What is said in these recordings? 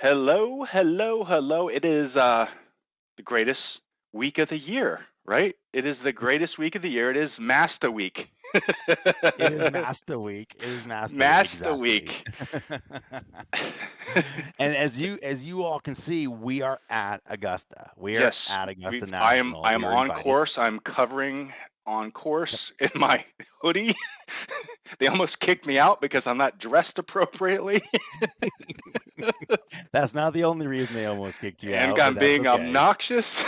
Hello, hello, hello. It is the greatest week of the year, right? It is the greatest week of the year. It is Masta week. It is Masta week. It is Masta week, Masta exactly. week. And as you all can see, we are at Augusta. We are Yes, at Augusta we've I am National. I am You're on invited. course. I'm covering on course in my hoodie. They almost kicked me out because I'm not dressed appropriately That's not the only reason they almost kicked you and out, but I'm that's being okay. obnoxious.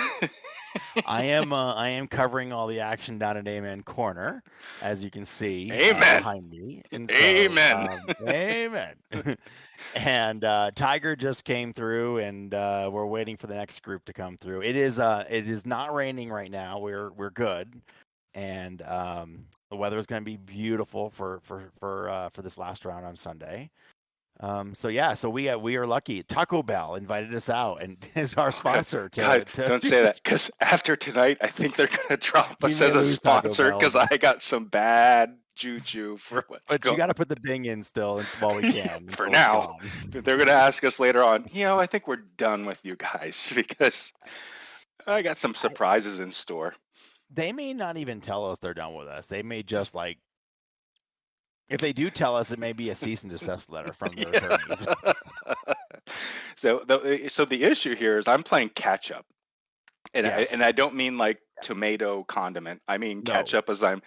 I am covering all the action down at Amen Corner, as you can see Amen. behind me, and so Amen. amen. And Tiger just came through, and we're waiting for the next group to come through. It is not raining right now. We're good, and the weather is going to be beautiful for this last round on Sunday. So we are lucky. Taco Bell invited us out and is our Oh, God, sponsor God, to don't do say the. that because after tonight, I think they're gonna drop We us may as a lose Taco sponsor Bell, because I got some bad juju for what's but you going got to on. put the ding in still while we can For until it's now, gone. but they're gonna ask us later on. I think we're done with you guys because I got some I, surprises in store. they may not even tell us they're done with us. They may just like, if they do tell us, it may be a cease and desist letter from their Yeah. attorneys. So the issue here is I'm playing catch up, and I Yes. don't mean like tomato condiment. I mean catch No. up as I'm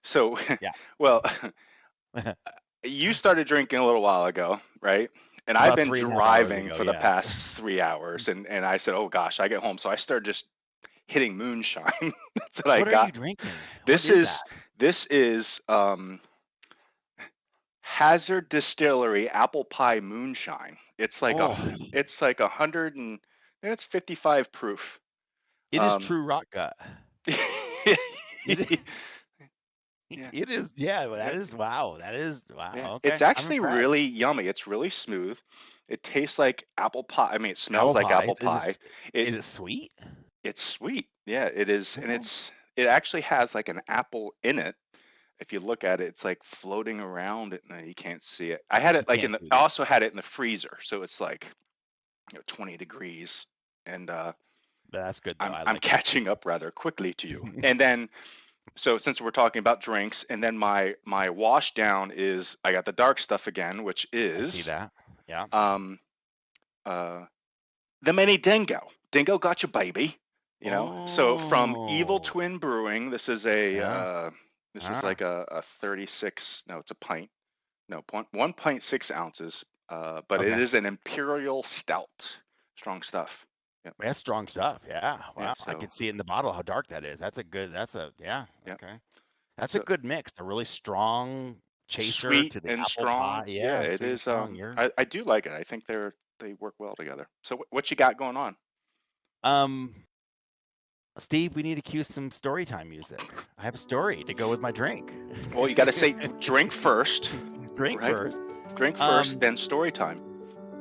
so Yeah. well. You started drinking a little while ago, right? And I've About been 3.5 hours driving ago. for the Yes. past 3 hours, and I said, oh gosh, I get home, so I started just hitting moonshine. That's what I What are you got. drinking? What This is that? is this is Hazard Distillery apple pie moonshine. Oh, It's like 100 and it's 55 proof. it is Um, true rock gut. It yeah, it is. Yeah. Well, that yeah, is wow. That is yeah. wow. It's Okay, I'm actually impressed. really yummy. It's really smooth. It tastes like apple pie. I mean, it smells Apple like pie. apple pie. It Is it sweet? it's sweet. Yeah, it is, and Okay. it actually has like an apple in it. If you look at it, it's like floating around it. No, you can't see it. I had You it like can't in the. see I that. also had it in the freezer, so it's like 20 degrees, and But that's good though. I'm I I'm like it. catching up rather quickly to you. And then so since we're talking about drinks, and then my wash down is I got the dark stuff again, which I see is that. Yeah. um uh the mini dingo. Dingo got your baby, So from Evil Oh. Twin Brewing, Yeah. this is Ah. like a 36, no, it's a pint. No, 1.6 ounces. But it Okay. is an imperial stout. Strong stuff. Yep. That's strong stuff. Yeah. Yeah. Wow. I So can see it in the bottle how dark that is. Yeah. yeah. Okay. That's a So good mix. A really strong chaser sweet to the and apple pie. strong. Yeah, Yeah. it Sweet and is. strong. You're, I do like it. I think they work well together. So what you got going on? um, Steve, we need to cue some story time music. I have a story to go with my drink. Well, you got to say drink first, Drink right? first. Drink first, Um, then story time.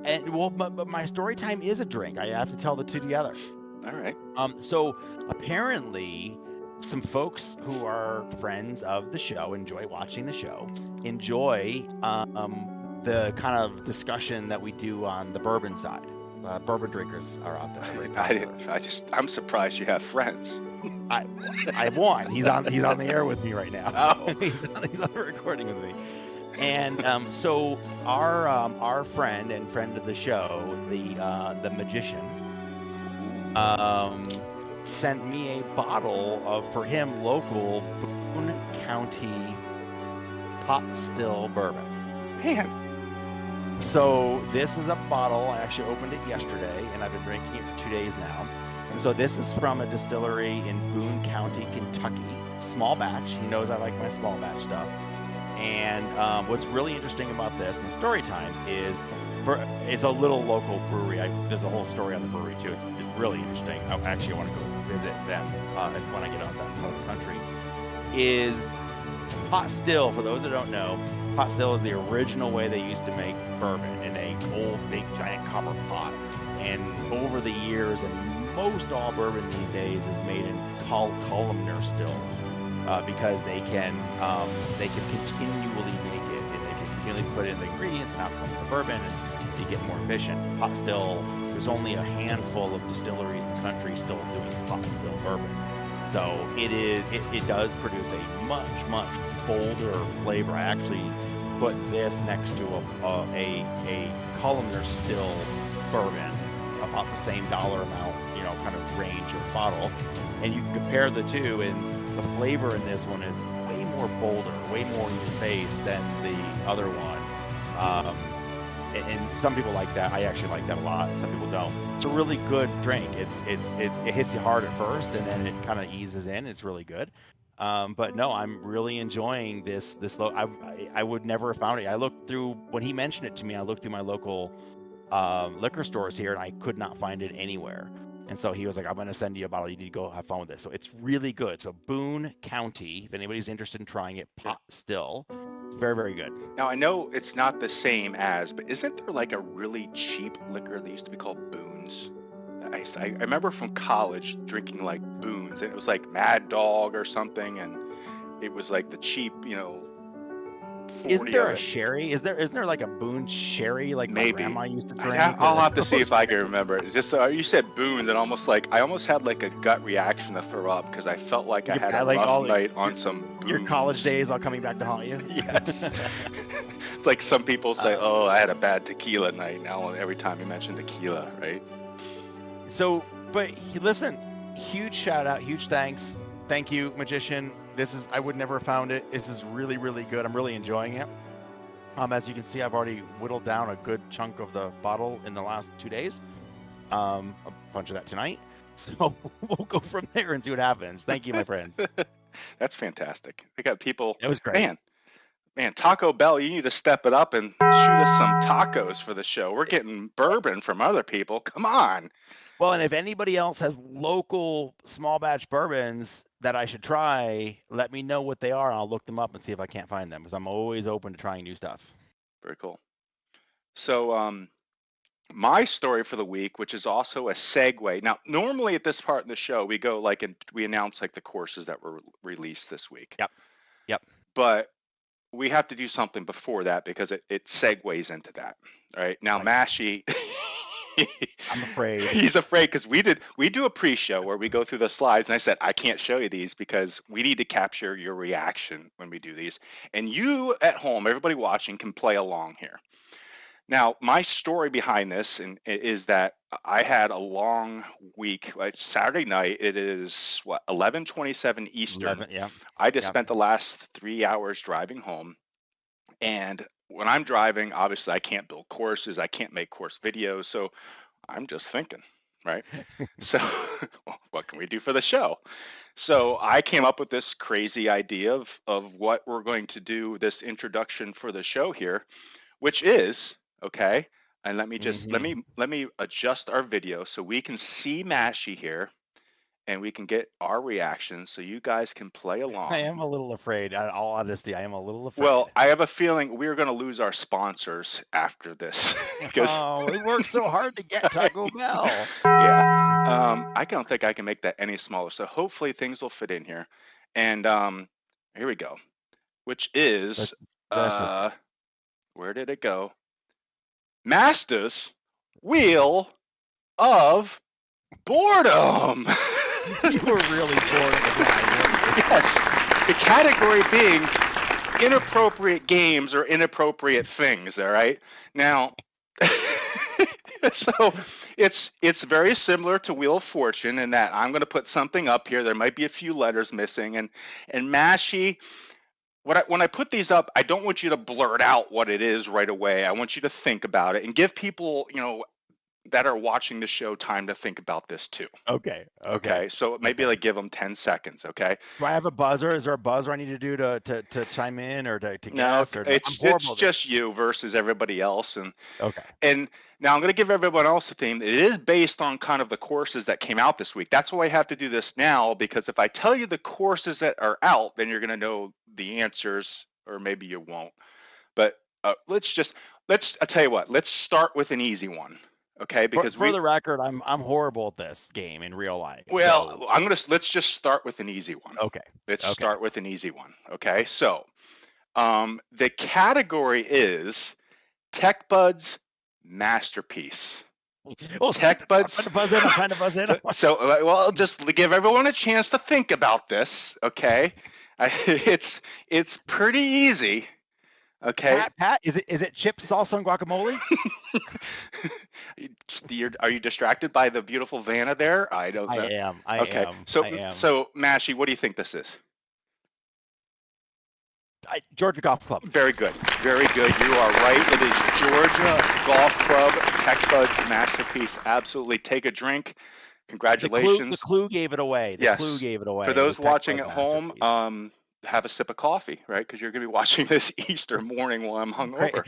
and well, but my story time is a drink. I have to tell the two together. All right. So apparently, some folks who are friends of the show enjoy watching the show, enjoy the kind of discussion that we do on the bourbon side. Bourbon drinkers are out there, very I popular. didn't. I'm surprised you have friends. I I have one. He's on the air with me right now. Oh, He's on the recording with me. And so our friend of the show, the magician, ooh, um, sent me a bottle of, for him, local Boone County pot still bourbon. man. So this is a bottle. I actually opened it yesterday, and I've been drinking it for 2 days now. And so this is from a distillery in Boone County, Kentucky. Small batch. He knows I like my small batch stuff. And what's really interesting about this and the story time is, it's a little local brewery. There's a whole story on the brewery too. It's really interesting. I actually want to go visit them when I get out that part of the country. Is pot still, for those that don't know, pot still is the original way they used to make bourbon in a old big giant copper pot. And over the years, and most all bourbon these days is made in columnar stills, because they can continually make it, and they can continually put in the ingredients, and out comes the bourbon. And to get more efficient. Pot still, there's only a handful of distilleries in the country still doing pot still bourbon. So it does produce a much bolder flavor. I actually put this next to a columnar still bourbon, about the same dollar amount, kind of range or bottle, and you can compare the two, and the flavor in this one is way more bolder, way more in your face than the other one. And some people like that. I actually like that a lot. Some people don't. It's a really good drink. It hits you hard at first, and then it kind of eases in. It's really good. But no, I'm really enjoying this. I would never have found it. I looked through when he mentioned it to me. I looked through my local liquor stores here, and I could not find it anywhere. And so he was like, "I'm going to send you a bottle. You need to go have fun with this." So it's really good. So Boone County, if anybody's interested in trying it, pot still, very, very good. Now I know it's not the same as, but isn't there like a really cheap liquor that used to be called Boone's? I remember from college drinking like Boone's, and it was like Mad Dog or something, and it was like the cheap, 40 Isn't there of a it. sherry? Isn't there like a Boone sherry like my Maybe. grandma used to drink? I'll have to see if I can remember it. It's just you said Boone's, and I almost had like a gut reaction to throw up because I felt like I had a rough night on some Boone's. Your college days all coming back to haunt you? Yes. It's like some people say, "Oh, I had a bad tequila night." Now every time you mention tequila, right? So, but listen, huge shout out, huge thanks. Thank you, Magician. I would never have found it. This is really, really good. I'm really enjoying it. As you can see, I've already whittled down a good chunk of the bottle in the last 2 days. A bunch of that tonight. So we'll go from there and see what happens. Thank you, my friends. That's fantastic. I got people. It was great. Man, Taco Bell, you need to step it up and shoot us some tacos for the show. We're getting bourbon from other people. Come on. Well, and if anybody else has local small batch bourbons that I should try, let me know what they are. I'll look them up and see if I can't find them, because I'm always open to trying new stuff. Very cool. So, my story for the week, which is also a segue. Now, normally at this part in the show, we go and we announce the courses that were released this week. Yep. But we have to do something before that because it segues into that. All right. Now, right. Mashie. I'm afraid. He's afraid because we do a pre-show where we go through the slides, and I said I can't show you these because we need to capture your reaction when we do these, and you at home, everybody watching, can play along here. Now, my story behind this is that I had a long week. It's Saturday night. It is 11:27 Eastern. 11, yeah. I just spent the last 3 hours driving home, and when I'm driving, obviously I can't build courses, I can't make course videos, so I'm just thinking, right? So what can we do for the show? So I came up with this crazy idea of what we're going to do, this introduction for the show here, which is, okay, and let me just let me adjust our video so we can see Mashie here. And we can get our reactions so you guys can play along. I am a little afraid. In all honesty, I am a little afraid. Well, I have a feeling we're going to lose our sponsors after this. We worked so hard to get Taco Bell. Yeah. I don't think I can make that any smaller. So hopefully things will fit in here. And here we go. Which is, where did it go? Masta's Wheel of Boredom. You were really bored of the Yes. The category being inappropriate games or inappropriate things, all right? Now, so it's very similar to Wheel of Fortune in that I'm going to put something up here. There might be a few letters missing. And Mashie, when I put these up, I don't want you to blurt out what it is right away. I want you to think about it and give people, that are watching the show time to think about this too. Okay. So maybe give them 10 seconds. Okay. Do I have a buzzer? Is there a buzzer I need to do to chime in or to guess? No, it's just you versus everybody else. And okay. And now I'm going to give everyone else a theme. It is based on kind of the courses that came out this week. That's why I have to do this now, because if I tell you the courses that are out, then you're going to know the answers, or maybe you won't. But I'll tell you what. Let's start with an easy one. Okay, because for the record, I'm horrible at this game in real life. Well, so. Let's just start with an easy one. Okay. Let's start with an easy one. Okay, so the category is Tech Buds Oh, masterpiece. I'm Tech trying Buds. to buzz in. I'm trying to buzz in. Well, just give everyone a chance to think about this, okay? It's pretty easy, okay? Pat, is it chips, salsa, and guacamole? Are you distracted by the beautiful Vanna there? I don't I know. am. I Okay, am. so I am. so Mashie, what do you think this is? Georgia Golf Club. Very good. Very good. You are right. It is Georgia Golf Club Tech Buds masterpiece. Absolutely. Take a drink. Congratulations. The clue gave it away. The clue gave it away. For It those was Tech watching Bud's at home, masterpiece. have a sip of coffee, right? Because you're going to be watching this Easter morning while I'm hungover.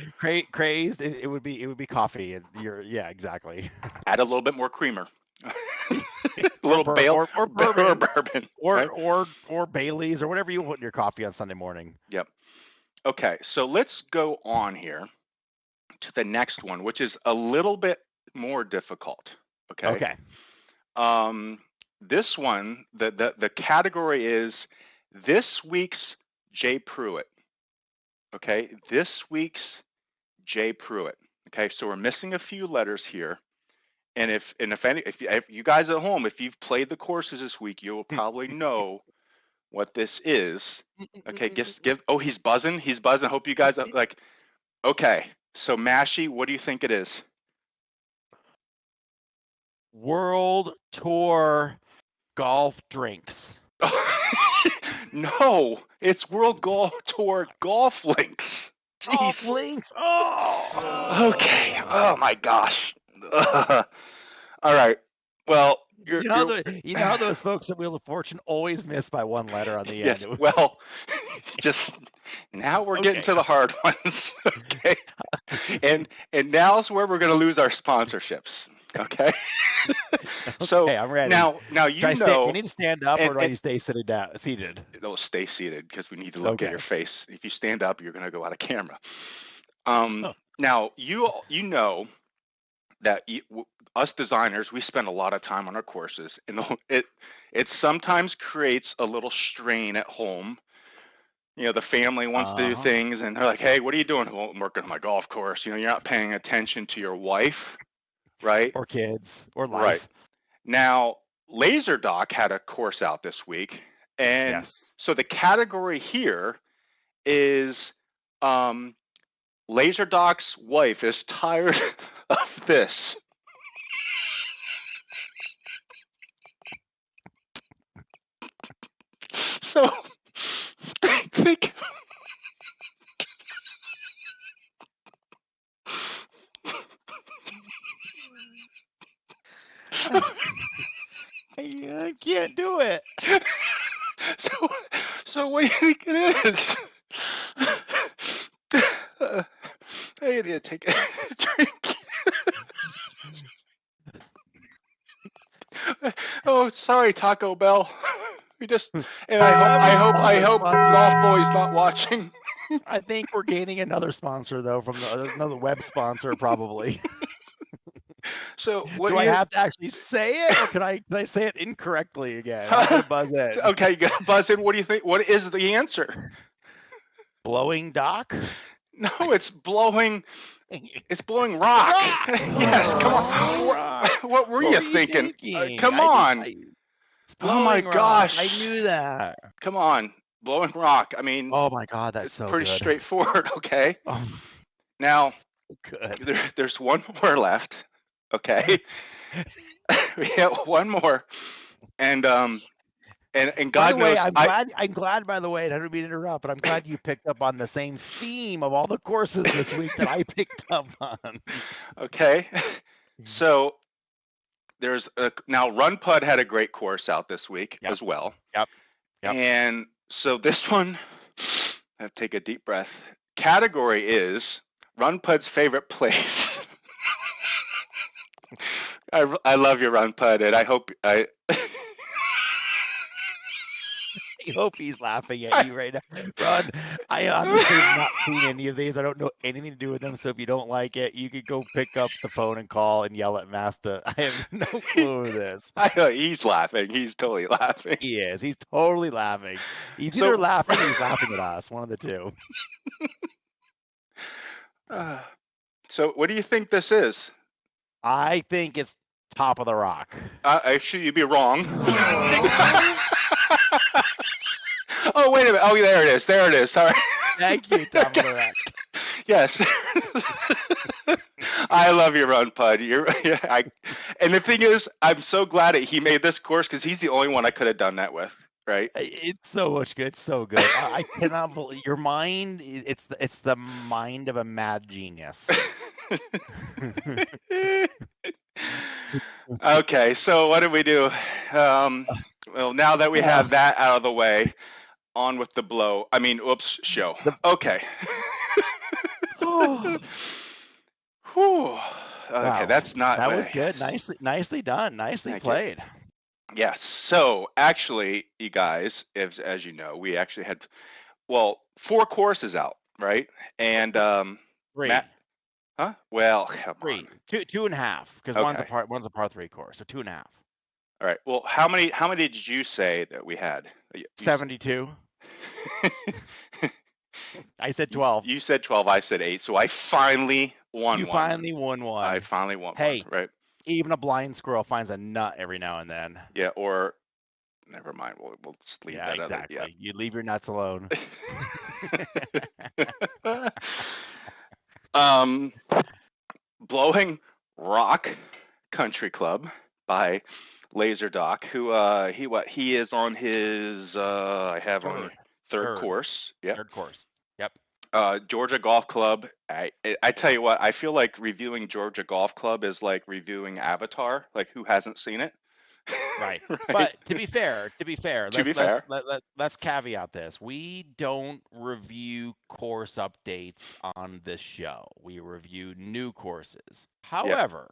Crazed. It would be coffee. And yeah, exactly. Add a little bit more creamer. A or little bourbon, or bourbon, right? or Bailey's or whatever you put in your coffee on Sunday morning. Yep. Okay, so let's go on here to the next one, which is a little bit more difficult. Okay. This one, the category is this week's Jay Pruitt. Okay, this week's Jay Pruitt. Okay, so we're missing a few letters here. And if you guys at home, if you've played the courses this week, you will probably know what this is. Okay, he's buzzing. He's buzzing. I hope you guys like. Okay, so Mashie, what do you think it is? World Tour golf drinks. No, it's World Golf Tour golf links. Jeez. Golf links. Oh. Okay. Oh my gosh. All right. Well, you know how those folks at Wheel of Fortune always miss by one letter on the end. Yes. Well, just now we're getting to the hard ones. Okay. And now's where we're going to lose our sponsorships. Okay. So I'm ready. Now you know. We need to stand up, or do I need to stay seated? No, stay seated because we need to look at your face. If you stand up, you're going to go out of camera. Now you know that us designers, we spend a lot of time on our courses, and it sometimes creates a little strain at home. You know, the family wants to do things, and they're like, "Hey, what are you doing?" Well, I'm working on my golf course. You know, you're not paying attention to your wife, right? Or kids, or life. Right. Now, LaserDoc had a course out this week, and so the category here is LaserDoc's wife is tired of this. So think. I can't do it. So what do you think it is? I need to take a drink. Oh, sorry, Taco Bell. I hope Golf Boy's not watching. I think we're gaining another sponsor though, from another web sponsor probably. So do I have to actually say it, or can I say it incorrectly again? I'm gonna buzz in. Okay, you gotta buzz in. What do you think? What is the answer? Blowing Doc? No, it's blowing. It's blowing rock. Yes, come on. What were you thinking? Come on. Oh my gosh. I knew that. Come on, blowing rock. I mean. Oh my God, that's so pretty good. Straightforward. Okay. Now, so good. There's one more left. Okay. We have one more, and God knows. I'm glad. By the way, I don't mean to interrupt, but I'm glad you picked up on the same theme of all the courses this week that I picked up on. Okay. So there's now Run Pud had a great course out this week as well. Yep. And so this one, I have to take a deep breath. Category is Run Pud's favorite place. I love your Run Pud, and I hope I hope he's laughing at you right now. Ron, I honestly have not seen any of these. I don't know anything to do with them, so if you don't like it, you could go pick up the phone and call and yell at Masta. I have no clue of this. I know, he's laughing. He's totally laughing. He is. He's totally laughing. He's either laughing or he's laughing at us. One of the two. So what do you think this is? I think it's Top of the Rock. Actually, you'd be wrong. Oh, wait a minute. Oh, there it is. There it is. Sorry. Thank you, Top of the Rock. Yes. I love your run, Pud. And the thing is, I'm so glad that he made this course because he's the only one I could have done that with, right? It's so much good, so good. I cannot believe your mind. It's the mind of a mad genius. Okay, so what do we do? Well, now that we have that out of the way, on with the show. Okay. Whew. Okay, Wow, that's not. that was good. Nicely done. Nicely Thank you. played. Yes. So actually, you guys, as you know, we actually had 4 courses out, right? And Three. Matt, huh? Well, come Three. on. 2.5, because one's a par 3 course, so 2.5. All right. Well, how many did you say that we had? 72. I said 12. You said 12. I said 8. So I finally won You one. finally won one. I finally won Hey, one. Right. even a blind squirrel finds a nut every now and then. Yeah. Or never mind. We'll just leave that. Exactly. Yeah. You leave your nuts alone. Blowing Rock Country Club by Laser Doc, who he is on his third course. Yep. Third course. Yep. Georgia Golf Club. I tell you what, I feel like reviewing Georgia Golf Club is like reviewing Avatar. Like, who hasn't seen it? Right. Right? But to be fair, let's caveat this. We don't review course updates on this show. We review new courses. However,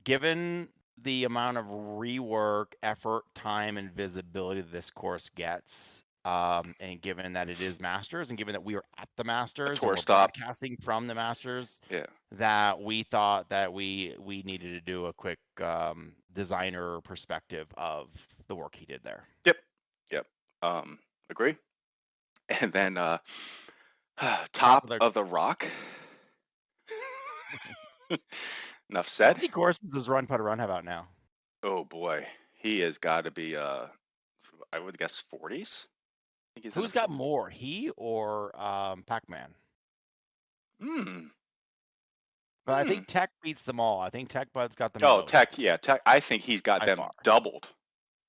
given the amount of rework, effort, time, and visibility this course gets, and given that it is Masters, and given that we are at the Masters and we're broadcasting from the Masters, that we thought that we needed to do a quick designer perspective of the work he did there. Yep. Agree. And then Top of the Rock. Enough said. How many courses does Run Putt Run have out now? Oh boy, he has got to be I would guess 40s. Who's got more, he or Pac-Man? But I think Tech beats them all. I think Tech Bud's got the most. Tech. I think he's got them doubled.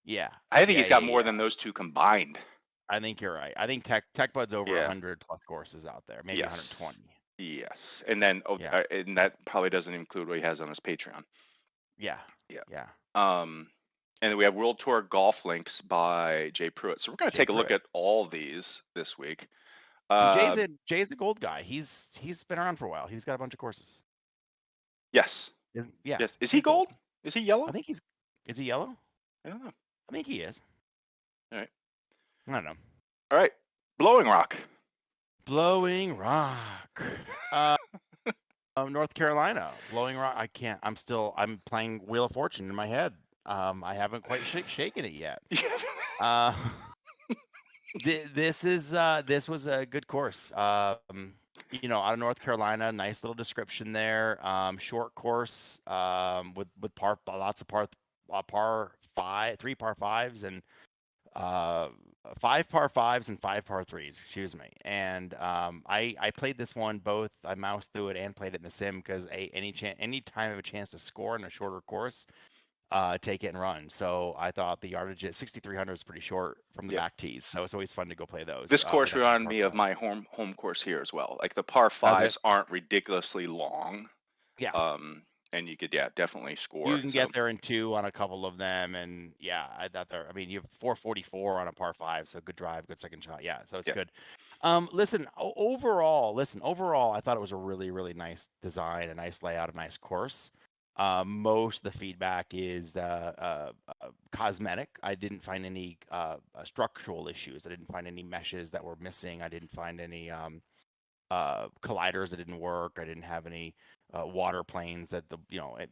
Yeah. I think he's got more than those two combined. I think you're right. I think Tech Bud's over 100 plus courses out there, maybe 120. Yes, and then and that probably doesn't include what he has on his Patreon. Yeah. And then we have World Tour Golf Links by Jay Pruitt. So we're going to take a look at all these this week. Jay's a gold guy. He's been around for a while. He's got a bunch of courses. Yes. Yes. Is he gold? Is he yellow? I think is he yellow? I don't know. I think he is. All right. I don't know. All right. Blowing Rock. North Carolina. Blowing Rock. I'm playing Wheel of Fortune in my head. I haven't quite shaken it yet. This was a good course. Out of North Carolina, nice little description there. Short course, with lots of par 3 par 5s and 5 par 5s and 5 par 3s. Excuse me. And I played this one both. I moused through it and played it in the sim because any time I have a chance to score in a shorter course, take it and run. So I thought the yardage at 6,300 is pretty short from the back tees. So it's always fun to go play those. This course reminded me of my home course here as well. Like, the par 5s aren't ridiculously long. Yeah. And you could definitely score. You can get there in 2 on a couple of them, and I thought there. I mean, you have 444 on a par 5, so good drive, good second shot. Yeah, so it's good. Listen, overall, I thought it was a really, really nice design, a nice layout, a nice course. Most of the feedback is cosmetic. I didn't find any structural issues. I didn't find any meshes that were missing. I didn't find any colliders that didn't work. I didn't have any water planes that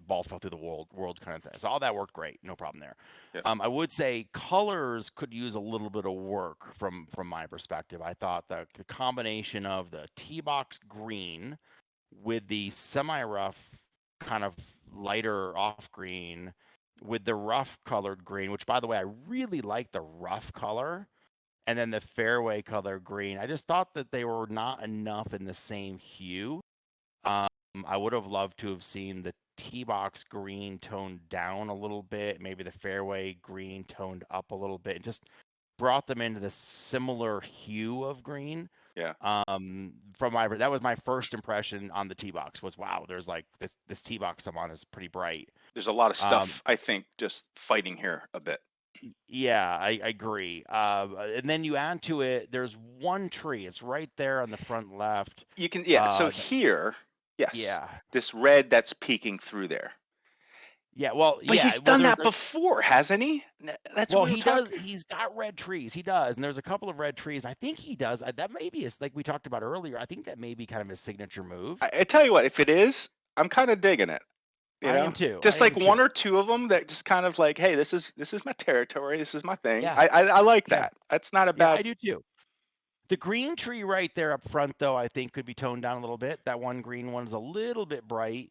ball fell through the world kind of thing. So all that worked great, no problem there. I would say colors could use a little bit of work from my perspective. I thought the combination of the tee box green with the semi-rough kind of lighter off green with the rough colored green, which by the way, I really like the rough color, and then the fairway color green. I just thought that they were not enough in the same hue. Um, I would have loved to have seen the tee box green toned down a little bit, maybe the fairway green toned up a little bit, and just brought them into this similar hue of green. Yeah. From my that was my first impression on the tee box was wow, there's like this tee box I'm on is pretty bright. There's a lot of Um, stuff, I think, just fighting here a bit. yeah, I agree. And then you add to it, there's one tree. It's right there on the front left. You can, yeah. So Th- here, yes, yeah, this red that's peeking through there. yeah. Well, But yeah. he's done that before, hasn't he? That's what Well, we were he does. talking. He's got red trees. He does, and there's a couple of red trees. I think he does. That maybe is like we talked about earlier. I think that may be kind of his signature move. I tell you what, if it is, I'm kind of digging it. You I know, am too. I just like am one too. or two of them that just kind of like, hey, this is my territory. This is my thing. Yeah, I like yeah, that. That's not a yeah. bad. I do too. The green tree right there up front, though, I think could be toned down a little bit. That one green one's a little bit bright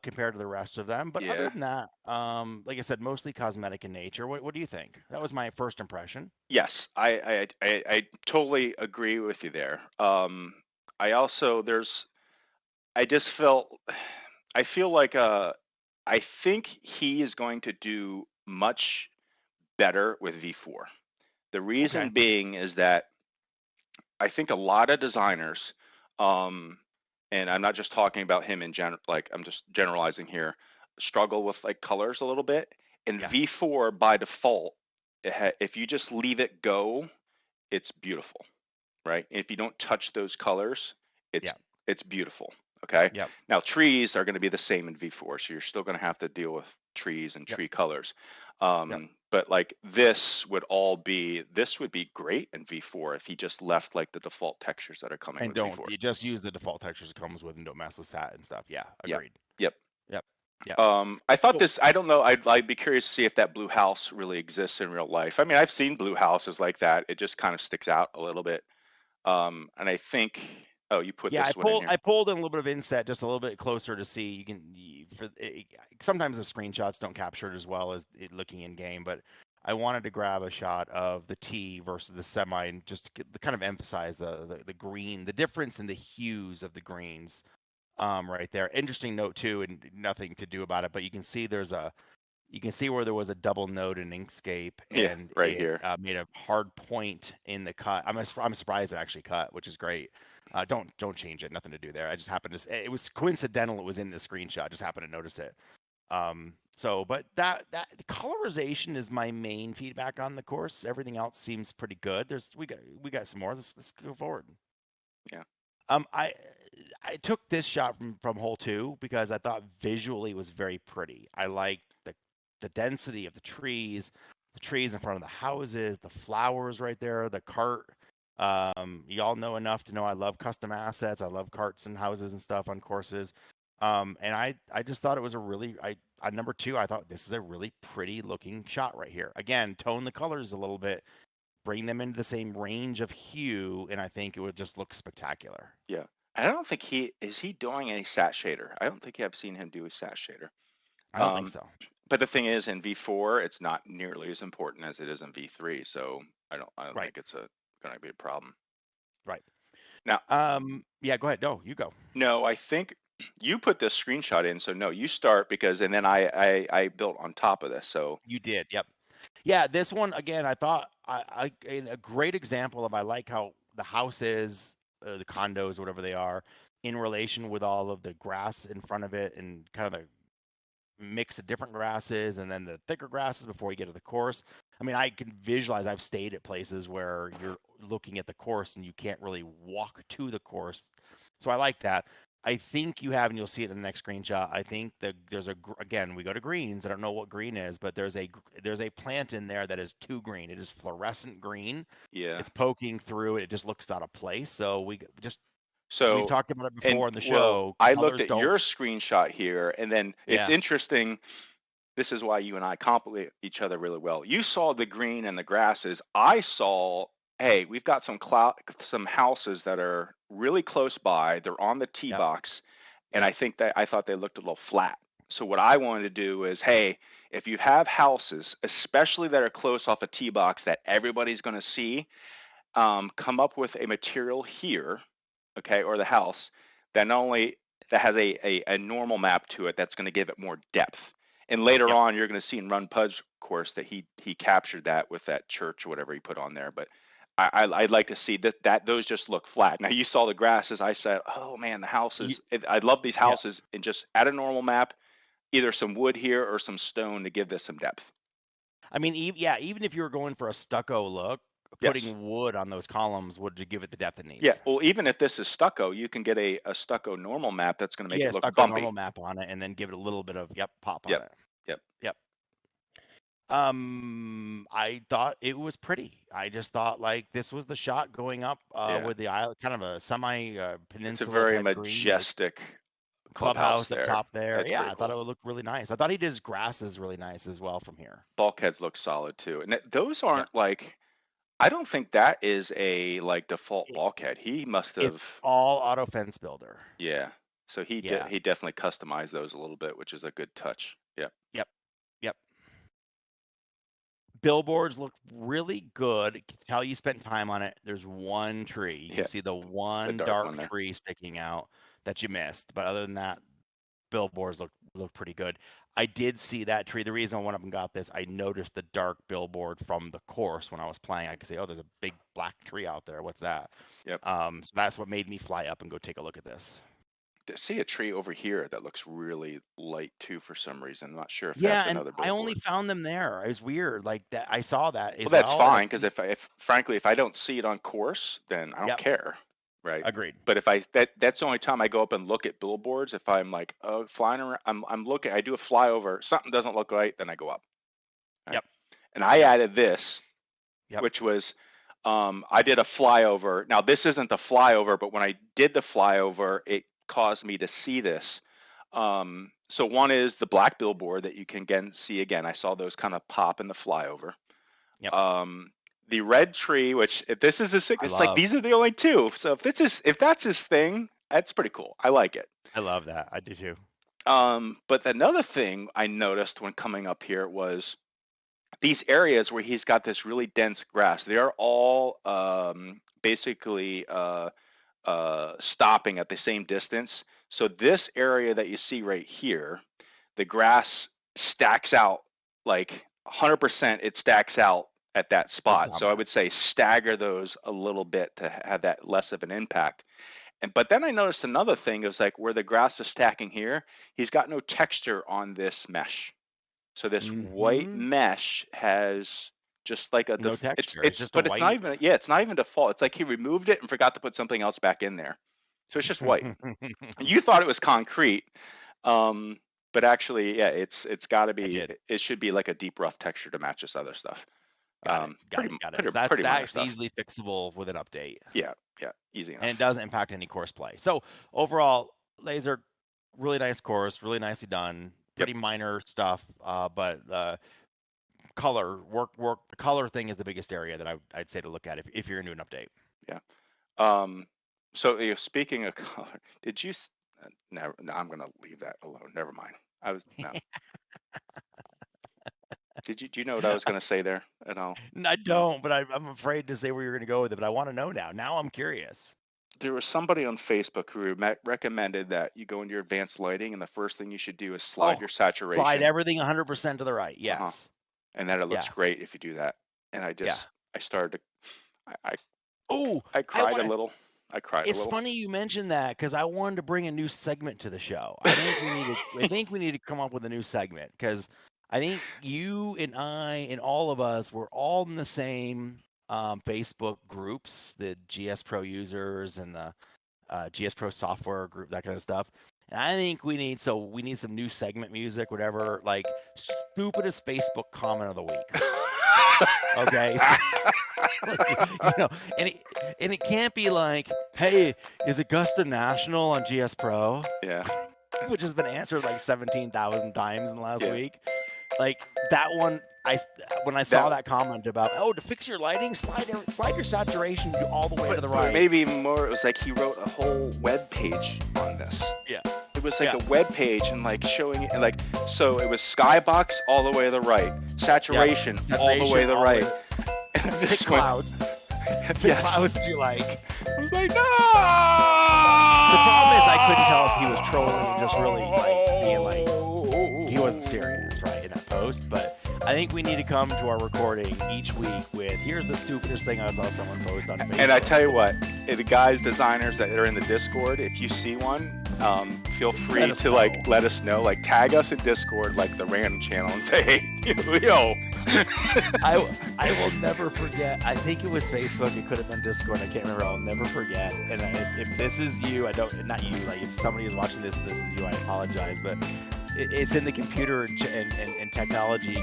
compared to the rest of them. But other Yeah. than that, like I said, mostly cosmetic in nature. What do you think? That was my first impression. Yes, I totally agree with you there. I also I just felt I feel like I think he is going to do much better with V4. The Okay. reason being is that I think a lot of designers, um, and I'm not just talking about him in general, like I'm just generalizing here, struggle with like colors a little bit. And Yeah. V4 by default, if you just leave it go, it's beautiful, right? If you don't touch those colors, it's Yeah. it's beautiful. Okay. Yep. Now trees are going to be the same in V4, so you're still going to have to deal with trees and Yep. tree colors. Yep. But like this would be great in V4 if he just left like the default textures that are coming And with don't V4. you just use the default textures it comes with and don't mess with sat and stuff. Yeah. Yep. Agreed. Yep. Yep. Yep. I thought So this, I don't know, I'd be curious to see if that blue house really exists in real life. I mean, I've seen blue houses like that. It just kind of sticks out a little bit. And I think, oh, you put yeah, this one in here. I pulled in a little bit of inset just a little bit closer to see. Sometimes the screenshots don't capture it as well as it looking in game, but I wanted to grab a shot of the T versus the semi and just to kind of emphasize the green, the difference in the hues of the greens. Right there. Interesting note too, and nothing to do about it, but you can see you can see where there was a double note in Inkscape, Yeah, and right it here. made a hard point in the cut. I'm surprised it actually cut, which is great. Don't change it. Nothing to do there. I just happened to. It was coincidental. It was in the screenshot. Just happened to notice it. But that the colorization is my main feedback on the course. Everything else seems pretty good. We got some more. Let's go forward. Yeah. I took this shot from hole 2 because I thought visually it was very pretty. I liked the density of the trees in front of the houses, the flowers right there, the cart. Y'all know enough to know I love custom assets. I love carts and houses and stuff on courses. And I just thought it was a really on number 2, I thought this is a really pretty looking shot right here. Again, tone the colors a little bit, bring them into the same range of hue, and I think it would just look spectacular. Yeah. I don't think he doing any sat shader. I don't think I've seen him do a sat shader. I don't think Um, so. but the thing is, in V4, it's not nearly as important as it is in V3. So I don't Right. think it's going to be a problem. Right. Now, Yeah, go ahead. No, you go. no, I think you put this screenshot in. So no, you start because, and then I built on top of this. So You did. Yep. Yeah, this one again, I thought a great example of I like how the house is, the condos, whatever they are, in relation with all of the grass in front of it and kind of the mix of different grasses and then the thicker grasses before you get to the course. I mean, I can visualize I've stayed at places where you're looking at the course and you can't really walk to the course. So I like that. I think you have, and you'll see it in the next screenshot. I think that there's again, we go to greens. I don't know what green is, but there's a plant in there that is too green. It is fluorescent green. yeah. It's poking through it. It just looks out of place. So we've So, talked about it and before in the well, show. I looked Colors at don't. your screenshot here, and then it's Yeah. interesting. This is why you and I complement each other really well. You saw the green and the grasses. I saw, hey, we've got some houses that are really close by. They're on the tee Yep. box, and Yep. I thought they looked a little flat. So what I wanted to do is, hey, if you have houses, especially that are close off a tee box that everybody's going to see, come up with a material here, okay, or the house that not only that has a normal map to it that's going to give it more depth. And later Yep. on, you're going to see in Run Pud's course that he captured that with that church or whatever he put on there. But I'd like to see that those just look flat. Now you saw the grasses. I said, oh man, the houses. I love these Yeah. houses, and just add a normal map, either some wood here or some stone to give this some depth. I mean, even if you were going for a stucco look, Yes. putting wood on those columns would give it the depth it Yeah. needs. Well, even if this is stucco, you can get a stucco normal map that's going to make Yeah, it look stucco normal bumpy. map on it, and then give it a little bit of pop on Yep. it. Yep. Yep. I thought it was pretty. I just thought like this was the shot going up Yeah. with the island, kind of a semi It's a peninsula very type green with majestic clubhouse clubhouse up there. top there. That's Yeah, pretty I thought cool. it would look really nice. I thought he did his grasses really nice as well from here. Bulkheads look solid too. And those Yep. aren't like, I don't think that is a like default It, bulkhead. He must it's have, all auto fence builder. yeah. So Yeah. he definitely customized those a little bit, which is a good touch. Yep. Yep. Yep. Billboards look really good. You can tell you spent time on it. There's one tree. You can Yeah. see the The one dark one dark there. tree sticking out that you missed. But other than that, billboards look pretty good. I did see that tree. The reason I went up and got this, I noticed the dark billboard from the course when I was playing. I could say, oh, there's a big black tree out there. What's that? Yep. So that's what made me fly up and go take a look at this. See a tree over here that looks really light too for some reason. I'm not sure if Yeah, that's and another I only billboard. found them there. It was weird. Like that, I saw that Well, as that's well, and I fine because think, if frankly, if I don't see it on course, then I don't yep, care, right? agreed. But if that's the only time I go up and look at billboards. If I'm like, oh, flying around, I'm looking, I do a flyover, something doesn't look right, then I go up, right? Yep, And I yep, added this, yep. which was, I did a flyover. Now this isn't the flyover, but when I did the flyover, it caused me to see this. So one is the black billboard that you can again see again. I saw those kind of pop in the flyover. Yep. The red tree, which if this is it's like these are the only two. So if that's his thing, that's pretty cool. I like it. I love that. I do too. But another thing I noticed when coming up here was these areas where he's got this really dense grass. They are all basically stopping at the same distance. So this area that you see right here, the grass stacks out like 100%. It stacks out at that It spot. So I would say dominates. stagger those a little bit to have that less of an impact. But then I noticed another thing is like where the grass is stacking here, he's got no texture on this mesh. So this white Mm-hmm. mesh has just like a No texture. It's it's just a but it's not white. even, yeah, it's not even default. It's like he removed it and forgot to put something else back in there. So it's just white. You thought it was concrete, but actually, yeah, it's got to I be. did. It should be like a deep rough texture to match this other stuff. Got it. So Pretty minor that's stuff. easily fixable with an update. Yeah, yeah, easy And it enough. doesn't impact any course play. So overall, laser, really nice course, really nicely done. Yep. Pretty minor stuff, but color work. The color thing is the biggest area that I'd say to look at if you're into an update. Yeah. So speaking of color, did you? Never. No, I'm gonna leave that alone. Never mind. I was no. Do you know what I was gonna say there at all? I don't, but I'm afraid to say where you're going to go with it. But I want to know now. Now I'm curious. There was somebody on Facebook who recommended that you go into your advanced lighting, and the first thing you should do is slide Oh, your slide saturation. everything 100% to the right. Uh-huh. Yes. And that it looks Yeah. great if you do that. And Yeah. I started to, Oh, I cried a little. I cried a It's little. funny you mentioned that because I wanted to bring a new segment to the show. I think we need to come up with a new segment because I think you and I and all of us we're all in the same Facebook groups, the GSpro users and the GSpro software group, that kind of stuff. And I think we need some new segment music, whatever, like stupidest Facebook comment of the week. Okay, so, and it can't be like, hey, is Augusta National on GSpro? Yeah. Which has been answered like 17,000 times in the last Yeah. week. Like that one, when I saw that comment about, oh, to fix your lighting, slide your saturation all the way to the right. Maybe even more, it was like he wrote a whole web page on this. Yeah. was like a web page and like showing it, and like, so it was skybox all the way to the right, saturation all the way to the right, and I Pick just went, clouds. Pick yes. clouds that you like. I was like, no. The problem is I couldn't tell if he was trolling and just really like being like he wasn't serious, right, in that post. But I think we need to come to our recording each week with here's the stupidest thing I saw someone post on Facebook. And I tell you what, the guys, designers that are in the Discord, if you see one, feel free to like let us know, like tag us in Discord, like the random channel, and say, hey, yo. I will never forget. I think it was Facebook. It could have been Discord. I can't remember. I'll never forget. And if this is you, not you. Like if somebody is watching this is you. I apologize, but it's in the computer and technology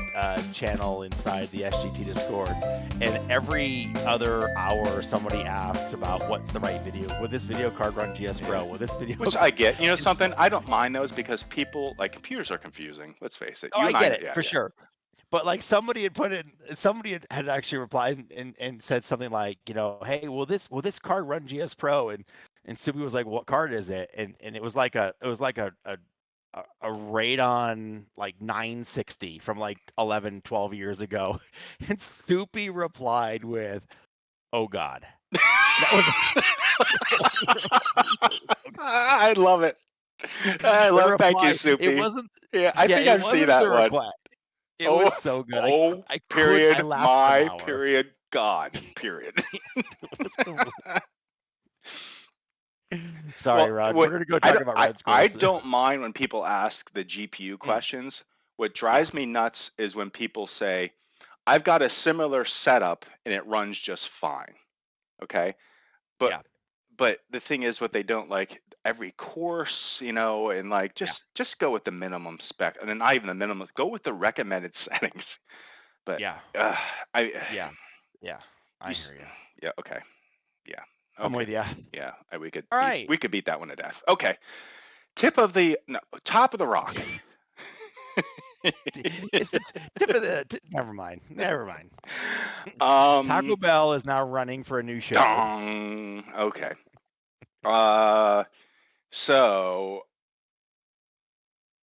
channel inside the SGT Discord. And every other hour, somebody asks about what's the right video. Will this video card run GSpro? Will this video? Which I get. You know something? I don't mind those because people like computers are confusing. Let's face it. Oh, I get it for sure. But like somebody had actually replied and said something like, you know, hey, will this card run GSpro? And Subi was like, what card is it? And it was like a Radeon like 960 from like 11, 12 years ago. And Soupy replied with, oh God. That was I love it. I love it. Thank you, Soupy. It wasn't. Yeah, I think I've seen that one. Request. It was so good. I period. My period. God. Period. Sorry, Rod. We're gonna go talk about Red Squirrels. I don't mind when people ask the GPU questions. What drives me nuts is when people say, "I've got a similar setup and it runs just fine." Okay, but the thing is, what they don't like, every course, you know, and like just go with the minimum spec, and then not even the minimum. Go with the recommended settings. But I hear you. Yeah. Okay. Yeah. Okay. I'm with you. Yeah, we could. All right. We could beat that one to death. Okay. Top of the rock. It's the tip of the. Never mind. Taco Bell is now running for a new show. Okay. So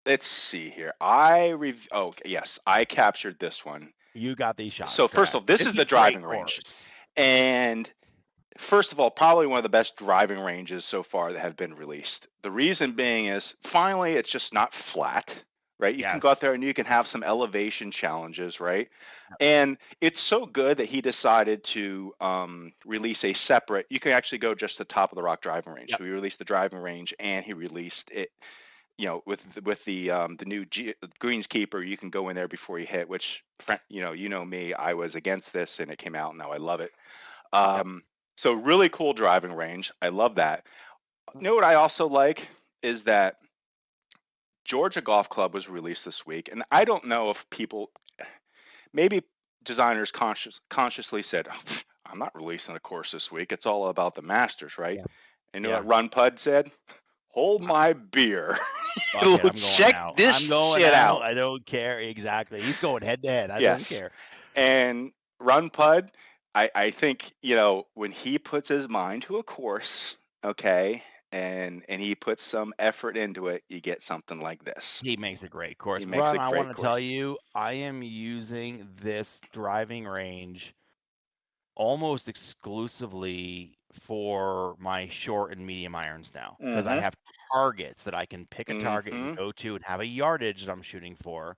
let's see here. Yes, I captured this one. You got these shots. So first of all, this is the driving range, and first of all, probably one of the best driving ranges so far that have been released. The reason being is finally it's just not flat, right? You can go out there and you can have some elevation challenges, right? And it's so good that he decided to release a separate, you can actually go just the top of the rock driving range. So he released the driving range and he released it, you know, with the new Greenskeeper, you can go in there before you hit, which, you know me, I was against this and it came out and now I love it. So really cool driving range. I love that. You know what I also like is that Georgia Golf Club was released this week, and I don't know if people, maybe designers consciously said, I'm not releasing a course this week. It's all about the Masters, right? And you know what Run Pud said? Hold my beer. Check this shit out. I don't care. Exactly. He's going head to head. I don't care. And Run Pud, I think, you know, when he puts his mind to a course, okay, and he puts some effort into it, you get something like this. He makes a great course. Ron, I want to tell you, I am using this driving range almost exclusively for my short and medium irons now, because I have targets that I can pick a target and go to and have a yardage that I'm shooting for.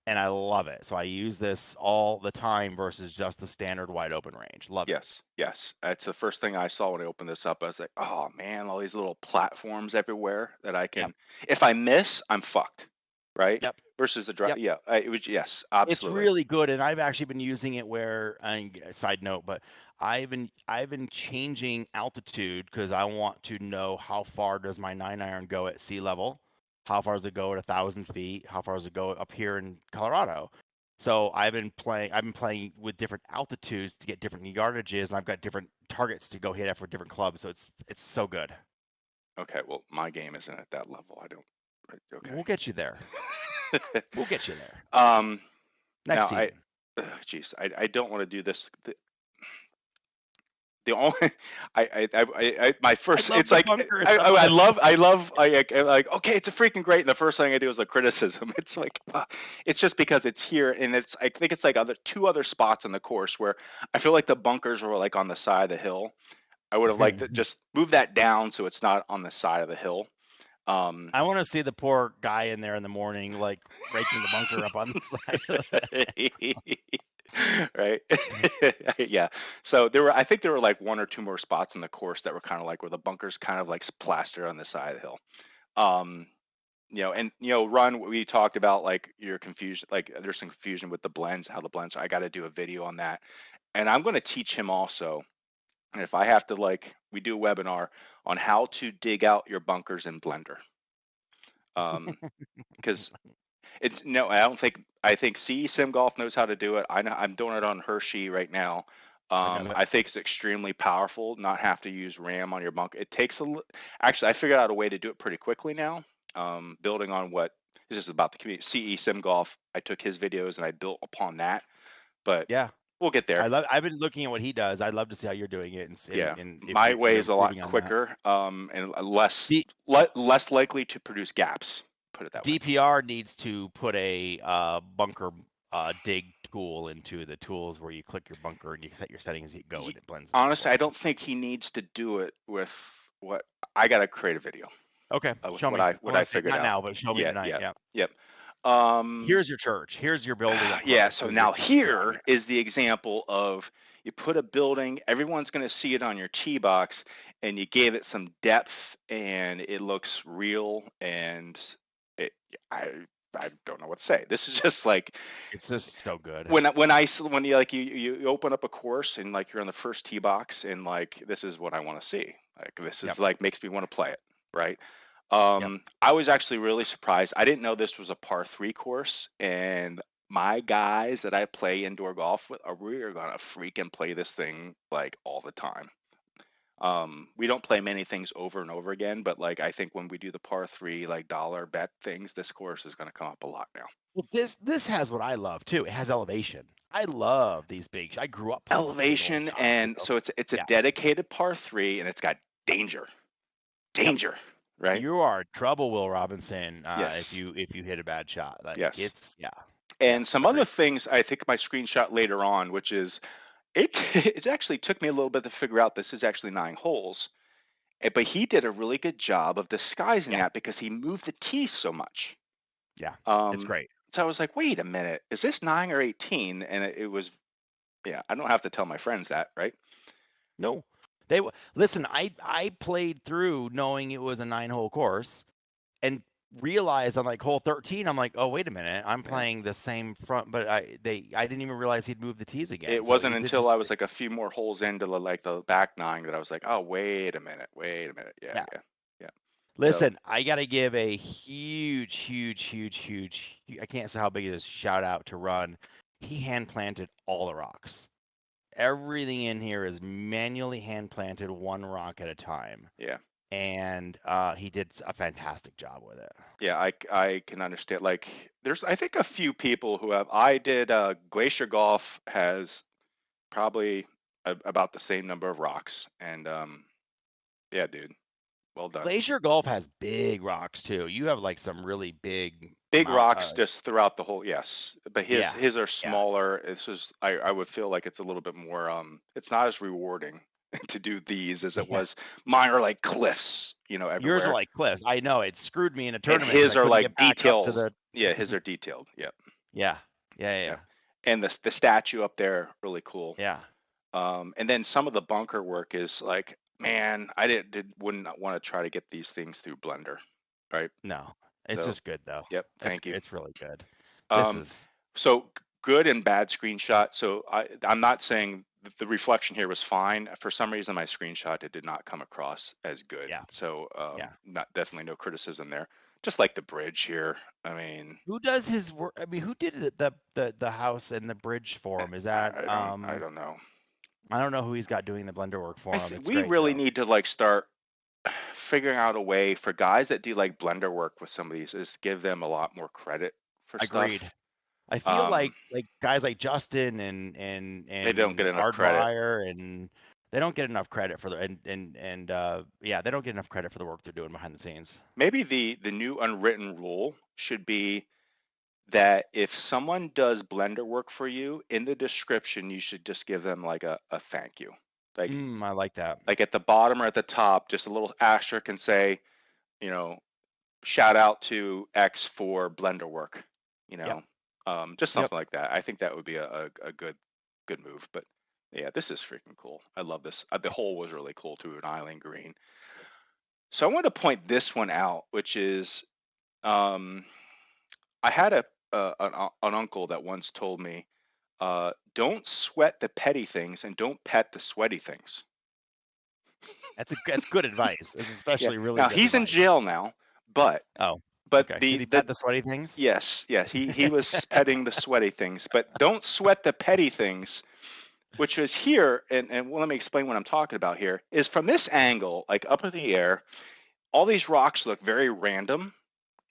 And I love it. So I use this all the time versus just the standard wide open range. Love it. Yes. That's the first thing I saw when I opened this up. I was like, oh man, all these little platforms everywhere that I can, if I miss, I'm fucked. Right? Versus the drive. It was, absolutely. It's really good. And I've actually been using it where, side note, but I've been changing altitude because I want to know how far does my 9-iron go at sea level. How far does it go at 1,000 feet? How far does it go up here in Colorado? So I've been playing with different altitudes to get different yardages, and I've got different targets to go hit at for different clubs. So it's so good. Okay, well, my game isn't at that level. I don't. Okay, we'll get you there. We'll get you there. Next season. I don't want to do this. The only my I first, love it's the like bunker. Some of the I love like okay, it's a freaking great, and the first thing I do is a criticism. It's like it's just because it's here, and it's, I think it's like two other spots on the course where I feel like the bunkers were like on the side of the hill. I would have liked to just move that down so it's not on the side of the hill. Um, I want to see the poor guy in there in the morning, like raking the bunker up on the side of the right. Yeah, so I think there were like one or two more spots on the course that were kind of like where the bunkers kind of like plastered on the side of the hill. um and Run, we talked about like your confusion, like there's some confusion with the blends, how the blends are. I got to do a video on that, and I'm going to teach him also. And if I have to, like, we do a webinar on how to dig out your bunkers in Blender. Because it's, no, I don't think, I think CE Sim Golf knows how to do it. I know I'm doing it on Hershey right now. I got it. I think it's extremely powerful, not have to use RAM on your bunker. It takes actually, I figured out a way to do it pretty quickly now. Building on what this is about the community, CE Sim Golf. I took his videos and I built upon that, but Yeah. we'll get there. I've been looking at what he does. I'd love to see how you're doing it Yeah, and if my way you're is a lot improving on that. quicker, and less D less likely to produce gaps. Put it that way. DPR needs to put a bunker dig tool into the tools where you click your bunker and you set your settings, you go and it blends them in Honestly, I twice. don't think he needs to do it with what I gotta create a video Okay, with show me. I what want I to see. figured Not out. now, but show me Yeah, tonight. yeah, Yeah. yep. Um, Here's your church. Here's your building yeah. approach. So Here's your now garage. here is the example of, you put a building, everyone's gonna see it on your tee box, and you gave it some depth, and it looks real, and it, I I don't know what to say. This is just like, It's just so good. when you like you open up a course and like you're on the first tee box, and like this is what I want to see. Like this is Yep. like makes me want to play it, right? Yep. I was actually really surprised. I didn't know this was a par three course, and my guys that I play indoor golf with, are we are gonna freaking play this thing like all the time. We don't play many things over and over again, but like I think when we do the par three like dollar bet things, this course is gonna come up a lot now. Well, this has what I love too. It has elevation. I love these big. I grew up playing these big old Elevation, shots. You and know? so it's a Yeah. dedicated par three, and it's got danger, Yep. danger, right? You are in trouble, Will Robinson, Yes, if you hit a bad shot. Like yes. it's yeah. Yeah. And some other Agreed. things, I think my screenshot later on, which is it it actually took me a little bit to figure out this is actually 9 holes. But he did a really good job of disguising Yeah. that because he moved the tee so much. Yeah. It's Um, great. so I was like, wait a minute, is this 9 or 18? And it was, yeah, I don't have to tell my friends that, right? No. Listen, I played through knowing it was a 9-hole course and realized on like hole 13, I'm like, oh wait a minute, I'm Yeah. playing the same front, but I didn't even realize he'd moved the tees again. It So wasn't he did until just I was like a few more holes into like the back nine that I was like, oh, wait a minute, wait a minute. Yeah, yeah. yeah, yeah. So Listen, I gotta give a huge, huge, huge, huge. I can't say how big it is. Shout out to Run. He hand planted all the rocks. Everything in here is manually hand planted, one rock at a time, yeah, and he did a fantastic job with it. yeah, I can understand. Like, there's I think a few people who have. I did Glacier Golf has probably about the same number of rocks, and yeah, dude, well done. Glacier Golf has big rocks too. You have like some really big Big mount. rocks just throughout the whole, yes, but Yeah, his are yeah, smaller. This is, I would feel like it's a little bit more, it's not as rewarding to do these as it yeah. was. Mine are like cliffs, Yours are everywhere, like cliffs. I know it screwed me in a and tournament because I his are couldn't like get back up to detailed. the. Yeah, his are detailed. Yep, Yeah, yeah, yeah, yep. And the statue up there, really cool. yeah. And then some of the bunker work is like, man, I wouldn't want to try to get these things through Blender, right? No, it's So, just good though. yep, thank you. It's really good. This Um, is so good and bad screenshot. So I'm not saying that the reflection here was fine. For some reason, my screenshot, it did not come across as good. yeah, So yeah. not, definitely no criticism there. Just like the bridge here. I mean, Who does his work? I mean, who did the house and the bridge for him? Is that I don't know. I don't know who he's got doing the blender work for him. It's We great really though. need to like start figuring out a way for guys that do like blender work with some of these, is give them a lot more credit for Agreed. stuff. I feel Um, like guys like Justin they don't and get enough credit. Hardwire and They don't get enough credit for the yeah, they don't get enough credit for the work they're doing behind the scenes. Maybe the new unwritten rule should be that if someone does Blender work for you, in the description, you should just give them like a thank you. I like that. Like at the bottom or at the top, just a little asterisk and say, you know, shout out to X for Blender work, you Yep. know, just Yep. something like that. I think that would be a good move. But yeah, this is freaking cool. I love this. The hole was really cool too, an island green. So I want to point this one out, which is I had an uncle that once told me, don't sweat the petty things and don't pet the sweaty things. That's good advice. It's Yeah. especially really Now good he's in advice. jail now, but Oh, but okay. Did the he the pet the sweaty things? yes, he was petting the sweaty things, but don't sweat the petty things, which is here, and well, let me explain what I'm talking about here, is from this angle, like up in the air, all these rocks look very random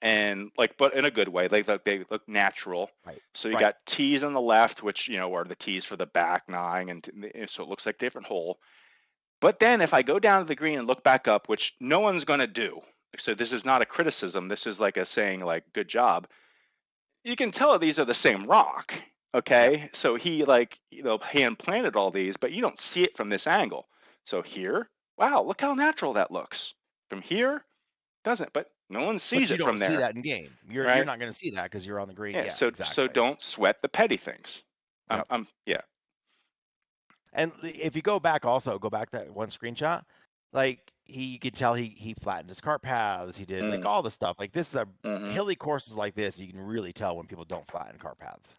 and like, but in a good way. They look natural. Right. So you Right. got T's on the left, which are the T's for the back nine, and so it looks like a different hole. But then if I go down to the green and look back up, which no one's going to do, so this is not a criticism. This is like a saying, like, good job. You can tell these are the same rock. Yep. Okay. So he hand planted all these, but you don't see it from this angle. So here, wow, look how natural that looks. From here, doesn't, but no one But sees you it from don't see there, that in game. You're right? not going to see that because you're on the green. Yeah. Yeah, So exactly. don't sweat the petty things. Yep. Yeah. And if you go back that one screenshot, like you could tell he flattened his cart paths. He did like all the stuff. Like this is a Mm-hmm. hilly courses like this. You can really tell when people don't flatten cart paths.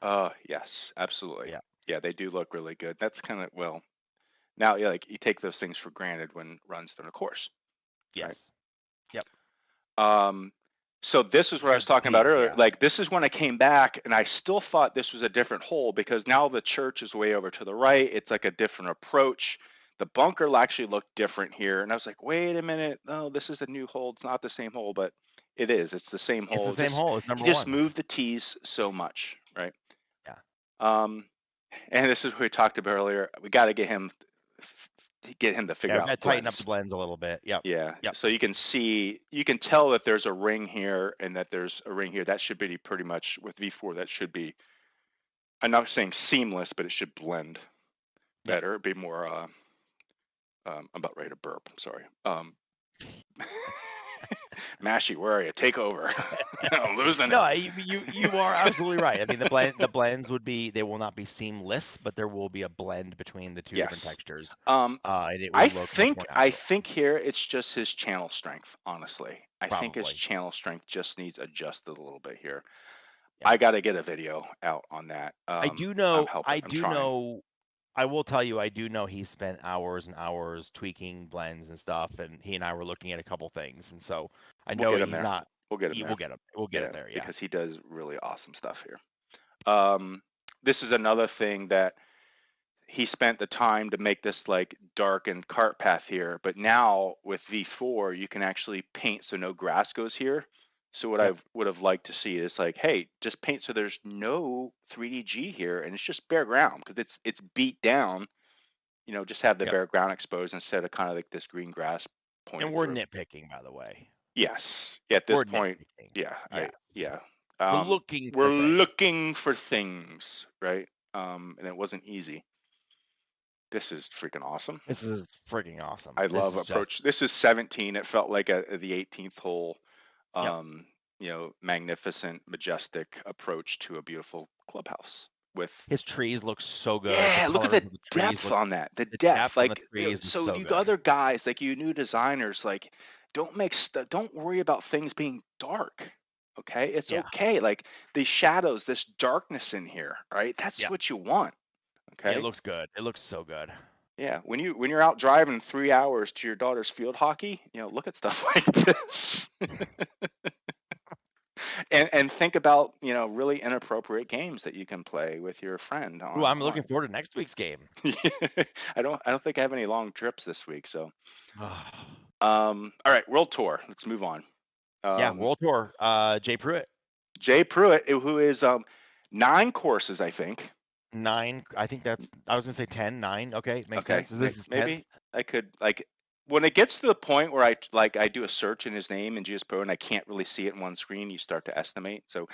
Yes, absolutely. Yeah. Yeah, they do look really good. That's kind of, well, now, yeah, like you take those things for granted when runs on a course, right? Yes. Yep. So this is what I was There's the talking about teeth. earlier. Yeah. Like this is when I came back and I still thought this was a different hole because now the church is way over to the right. It's like a different approach. The bunker will actually look different here. And I was like, wait a minute. No, this is a new hole. It's not the same hole, but it is. It's the same It's the hole. same Just hole as he number just one. moved the tees so much, right? Yeah. Um, and this is what we talked about earlier. We got to get him to Yeah. figure We got out to tighten up the blends. blends a little bit. Yep. Yeah, Yep. so you can tell that there's a ring here and that there's a ring here. That should be pretty much with V4. That should be, I'm not saying seamless, but it should blend Yep. better. It'd be more. I'm about ready to burp. I'm sorry. Mashie, where are you? Take over. I'm losing No, it. you are absolutely right. I mean, the blends they will not be seamless, but there will be a blend between the two different Yes. textures, Um, and it will look much more I natural. think here it's just his channel strength. Honestly, I think his Probably. channel strength just needs adjusted a little bit here. Yeah. I got to get a video out on that. I do I'm know. helping. I I'm do trying. know. I will tell you. I do know he spent hours and hours tweaking blends and stuff, and he and I were looking at a couple things, and so I We'll know get him he's there. not. We'll get him He there. will get him. We'll get him Yeah, there. Yeah. because he does really awesome stuff here. This is another thing that he spent the time to make this like darkened cart path here, but now with V4 you can actually paint so no grass goes here. So what I Yep. would have liked to see is like, hey, just paint so there's no 3DG here and it's just bare ground because it's beat down. Just have the Yep. bare ground exposed instead of kind of like this green grass And pointing we're through. nitpicking, by the way. Yes. At this We're point, nitpicking. yeah, Yes. yeah. We're looking We're for things. looking for things, right? And it wasn't easy. This is freaking awesome. This is freaking awesome. I This love is just. approach. This is 17. It felt like the 18th hole. Yep. Magnificent, majestic approach to a beautiful clubhouse with. His trees look so good. Yeah, The look at colors the of the trees depth look. on that. The The depth, depth on the like trees is so so you good. other guys, like you new designers, like don't worry about things being dark. Okay, it's Yeah. okay. Like the shadows, this darkness in here, right? That's Yeah. what you want. Yeah. It Okay. looks good. It looks so good. Yeah, when you're out driving 3 hours to your daughter's field hockey, look at stuff like this, and think about really inappropriate games that you can play with your friend Ooh, on I'm looking on. forward to next week's game. I don't think I have any long trips this week, so all right, World Tour. Let's move on. Yeah. World Tour. Jay Pruitt. Jay Pruitt, who is 9 courses, I think. 9. I think I was gonna say 10, 9. Okay, makes Okay, sense. Is this his 10th? maybe I could like when it gets to the point where I do a search in his name in GSpro and I can't really see it in one screen, you start to estimate. So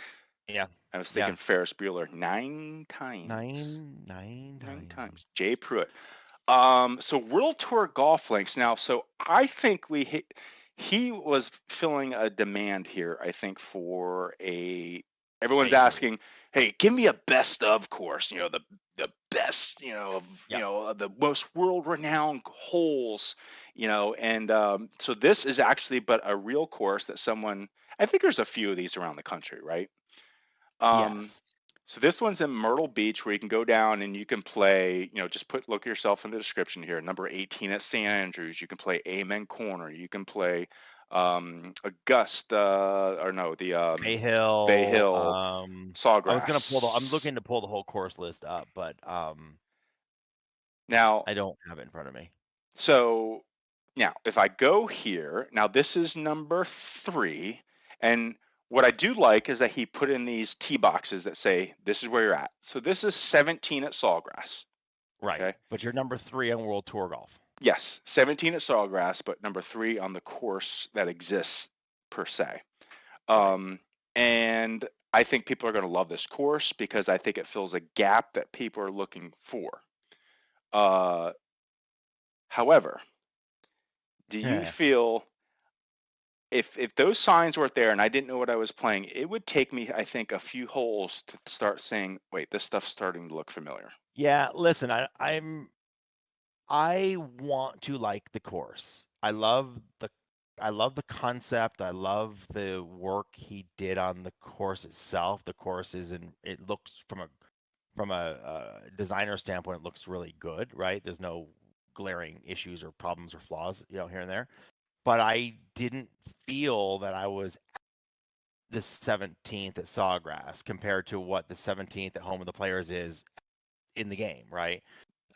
Yeah. I was thinking Yeah. Ferris Bueller 9 times. 9 Nine times. times. Jay Pruitt. So World Tour golf links now. So I think he was filling a demand here. I think for a I everyone's agree. asking, hey, give me a best of course. The best, Yep. of the most world renowned holes. And so this is actually but a real course that someone. I think there's a few of these around the country, right? Um, Yes. so this one's in Myrtle Beach where you can go down and you can play, just look yourself in the description here. Number 18 at St. Andrews. You can play Amen Corner. You can play Augusta, or no, the Bay Bay Hill. Hill, I was gonna I'm Sawgrass. looking to pull the whole course list up, but Now, I don't have it in front of me. so now if I go here, now this is number 3. And what I do like is that he put in these tee boxes that say, this is where you're at. So this is 17 at Sawgrass. Right. Okay. But you're number 3 on World Tour Golf. Yes, 17 at Sawgrass, but number 3 on the course that exists per se. Right. Um, and I think people are going to love this course because I think it fills a gap that people are looking for. Uh, However, do you Yeah. feel if those signs weren't there and I didn't know what I was playing, it would take me, I think, a few holes to start saying, wait, this stuff's starting to look familiar. Yeah, listen, I want to like the course. I love the concept. I love the work he did on the course itself. The course it looks from a designer standpoint, it looks really good, right? There's no glaring issues or problems or flaws, here and there. But I didn't feel that I was the 17th at Sawgrass compared to what the 17th at Home of the Players is in the game, right?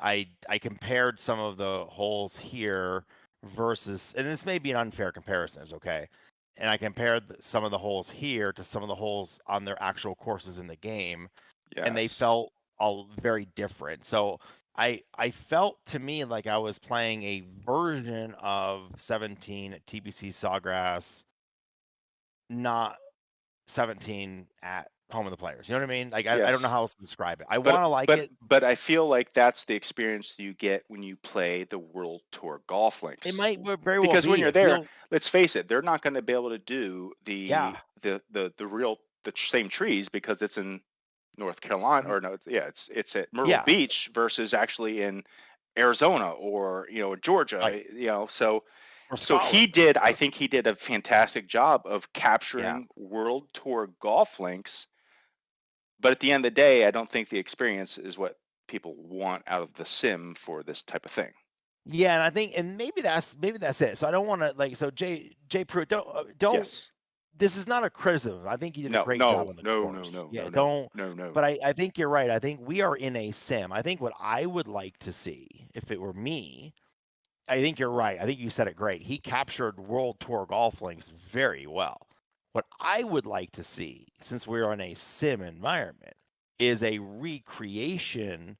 I compared some of the holes here versus, and this may be an unfair comparison, it's okay. And I compared some of the holes here to some of the holes on their actual courses in the game, and they Yes. felt all very different. So I felt to me like I was playing a version of 17 at TBC Sawgrass, not 17 at Home of the Players. You know what I mean? Like I don't know Yes. how else to describe it. I want But to like but it. but I feel like that's the experience you get when you play the World Tour golf It links. might very well Because when be. you're It there, feels let's face it, they're not going to be able to do yeah. the same trees because it's in North Carolina, Mm, or no, yeah, it's at Myrtle yeah, Beach versus actually in Arizona or right. Georgia, Or so he Scotland. did, I think he did a fantastic job of Yeah. capturing World Tour golf links, but at the end of the day, I don't think the experience is what people want out of the sim for this type of thing. Yeah, and I think and maybe that's it. So I don't want to like so Jay Pruitt don't Yes. this is not a criticism. I think you did a No, great job no, on the no, no, course. no, no, Yeah, no, don't no, no. but I think you're right. I think we are in a sim. I think what I would like to see if it were me, I think you're right. I think you said it great. He captured World Tour golf links very well. What I would like to see, since we're in a sim environment, is a recreation,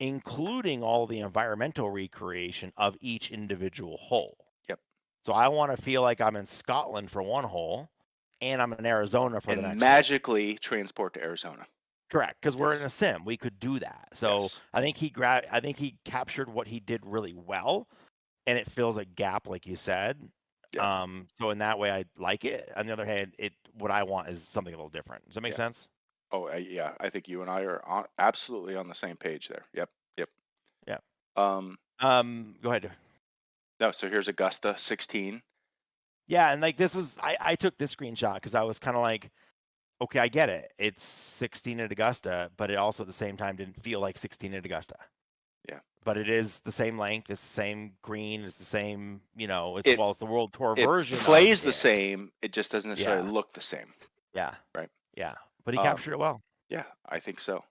including all the environmental recreation of each individual hole. Yep. So I want to feel like I'm in Scotland for one hole and I'm in Arizona for the And next hole. magically transport to Arizona. Correct, because we're in Yes. a sim. We could do that. So Yes. I think he captured what he did really well, and it fills a gap, like you said. Yep. So in that way, I like it. On the other hand, what I want is something a little different. Does that make Yeah. sense? Oh, yeah. I think you and I are absolutely on the same page there. Yep. Yep. Yeah. Um, Go ahead. no, so here's Augusta 16. Yeah, and like this was, I took this screenshot because I was kind of like, okay, I get it. It's 16 at Augusta, but it also at the same time didn't feel like 16 at Augusta. Yeah. But it is the same length, it's the same green, it's the same, It it's the World Tour it version of plays the it. same. It just doesn't necessarily Yeah, look the same, yeah, right? yeah. But he Um, captured it well. yeah, I think so.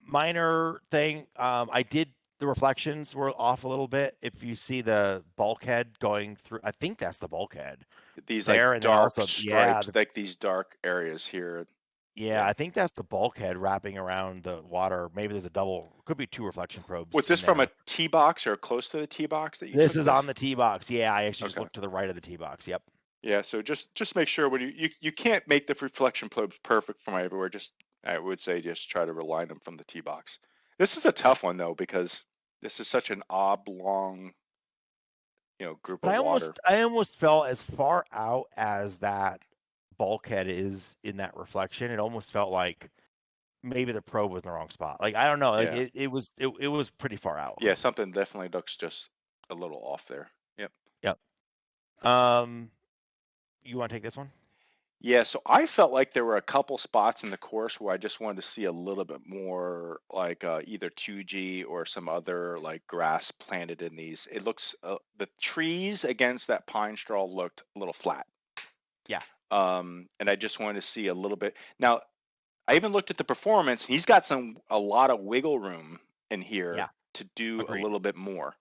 Minor thing, I did the reflections were off a little bit. If you see the bulkhead going through, I think that's the bulkhead These like there, and then dark also, yeah, stripes, like these dark areas here. Yeah, Yeah. I think that's the bulkhead wrapping around the water. Maybe there's a double, could be 2 reflection probes Was this in from a there. tee box or close to the tee box that you This took is on this? the tee box. Yeah, I actually just Okay. looked to the right of the tee box. Yep. Yeah, so just make sure when you can't make the reflection probes perfect from everywhere. Just I would say just try to align them from the tee box. This is a Yep. tough one though because this is such an oblong, group But of water. I almost felt as far out as that bulkhead is in that reflection, it almost felt like maybe the probe was in the wrong spot. Like, I don't know, like, Yeah. it was pretty far out. Yeah, something definitely looks just a little off there. Yep. Yep. Um, you wanna take this one? Yeah, so I felt like there were a couple spots in the course where I just wanted to see a little bit more like either 2G or some other like grass planted in these. It looks the trees against that pine straw looked a little flat. Yeah. And I just wanted to see a little bit. Now, I even looked at the performance. He's got a lot of wiggle room in Yeah. here to do a Agreed. little bit more.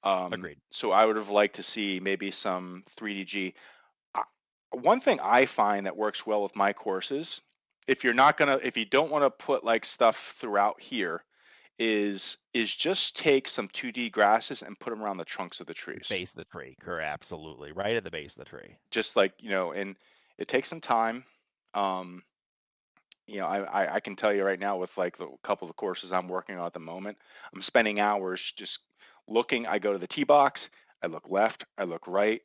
Agreed. So I would have liked to see maybe some 3DG. I- One thing I find that works well with my courses, if you don't want to put like stuff throughout here, is just take some 2D grasses and put them around the trunks of the trees. Base of the tree. Correct, absolutely. Right at the base of the tree. Just like, and it takes some time. Um, I can tell you right now with like the couple of courses I'm working on at the moment, I'm spending hours just looking. I go to the tee box, I look left, I look right.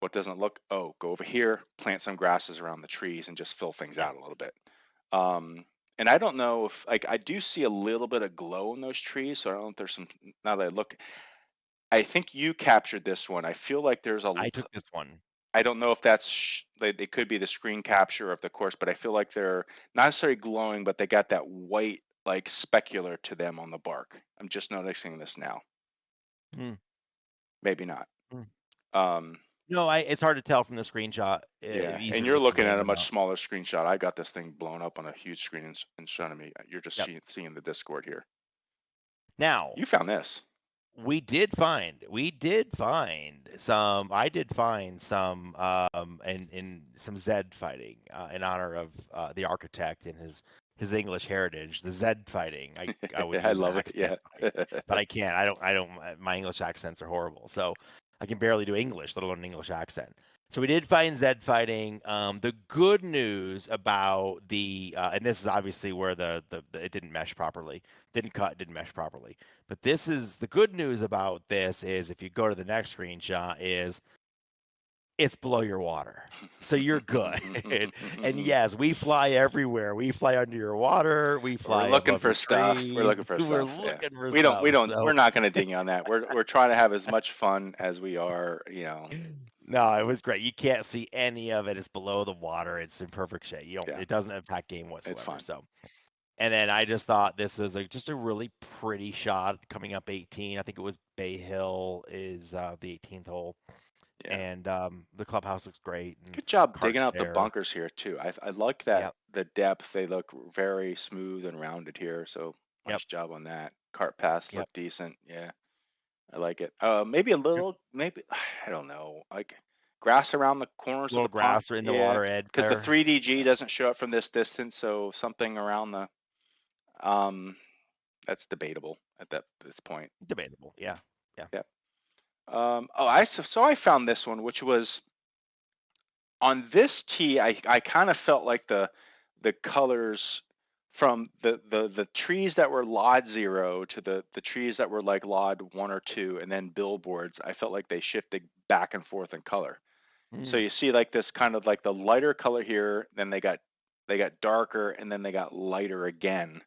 What doesn't look, oh, go over here, plant some grasses around the trees and just fill things Yeah. out a little bit. Um, and I don't know if like I do see a little bit of glow in those trees. So I don't know if there's some now that I look, I think you captured this one. I feel like I took this one. I don't know if that's they could be the screen capture of the course, but I feel like they're not necessarily glowing, but they got that white like specular to them on the bark. I'm just noticing this now. Mm, Maybe not. mm. Um, No, I it's hard to tell from the screenshot, yeah, and easier to you're look in looking at game a or much not. smaller screenshot. I got this thing blown up on a huge screen in front of me. You're just Yep. seeing the Discord here. Now, You found this. we did find some I did find some, in some Zed fighting, in honor of, the architect and his English heritage, the Zed fighting. I would I use an love it. accent, Yeah. but I can't. I don't my English accents are horrible, so I can barely do English, let alone an English accent. So we did find Zed fighting. The good news about and this is obviously where the it didn't mesh properly, didn't cut, didn't mesh properly. But this is the good news about this is if you go to the next screenshot is it's below your water. So you're good. And yes, we fly everywhere. We fly under your water, we We're fly looking above for your stuff. We're trees. looking for We're stuff. Yeah. looking for We stuff. don't, we're So not going to ding you on that. We're trying to have as much fun as we are. no, it was great. You can't see any of it. It's below the water. It's in perfect shape. Yeah, It doesn't impact game it's whatsoever. fine. So and then I just thought this is just a really pretty shot coming up 18. I think it was Bay Hill is the 18th hole. Yeah. And the clubhouse looks great and Good job digging carts out the there. bunkers here too. I like that Yep, the depth. They look very smooth and rounded here. So yep, nice job on that. Cart paths yep. look decent. Yeah, I like it. Maybe a Yep. little, maybe I don't know, like grass around the corners of Little the pond. grass or in the Yeah, water edge because the there. 3DG Yep. doesn't show up from this distance, so something around the um that's debatable at this point. Debatable. Yeah. Yeah. Yeah. So I found this one, which was on this tee. I kind of felt like the colors from the trees that were Lod 0 to the trees that were like Lod 1 or 2, and then billboards. I felt like they shifted back and forth in color. So Mm. you see like this kind of like the lighter color here, then they got darker, and then they got lighter again.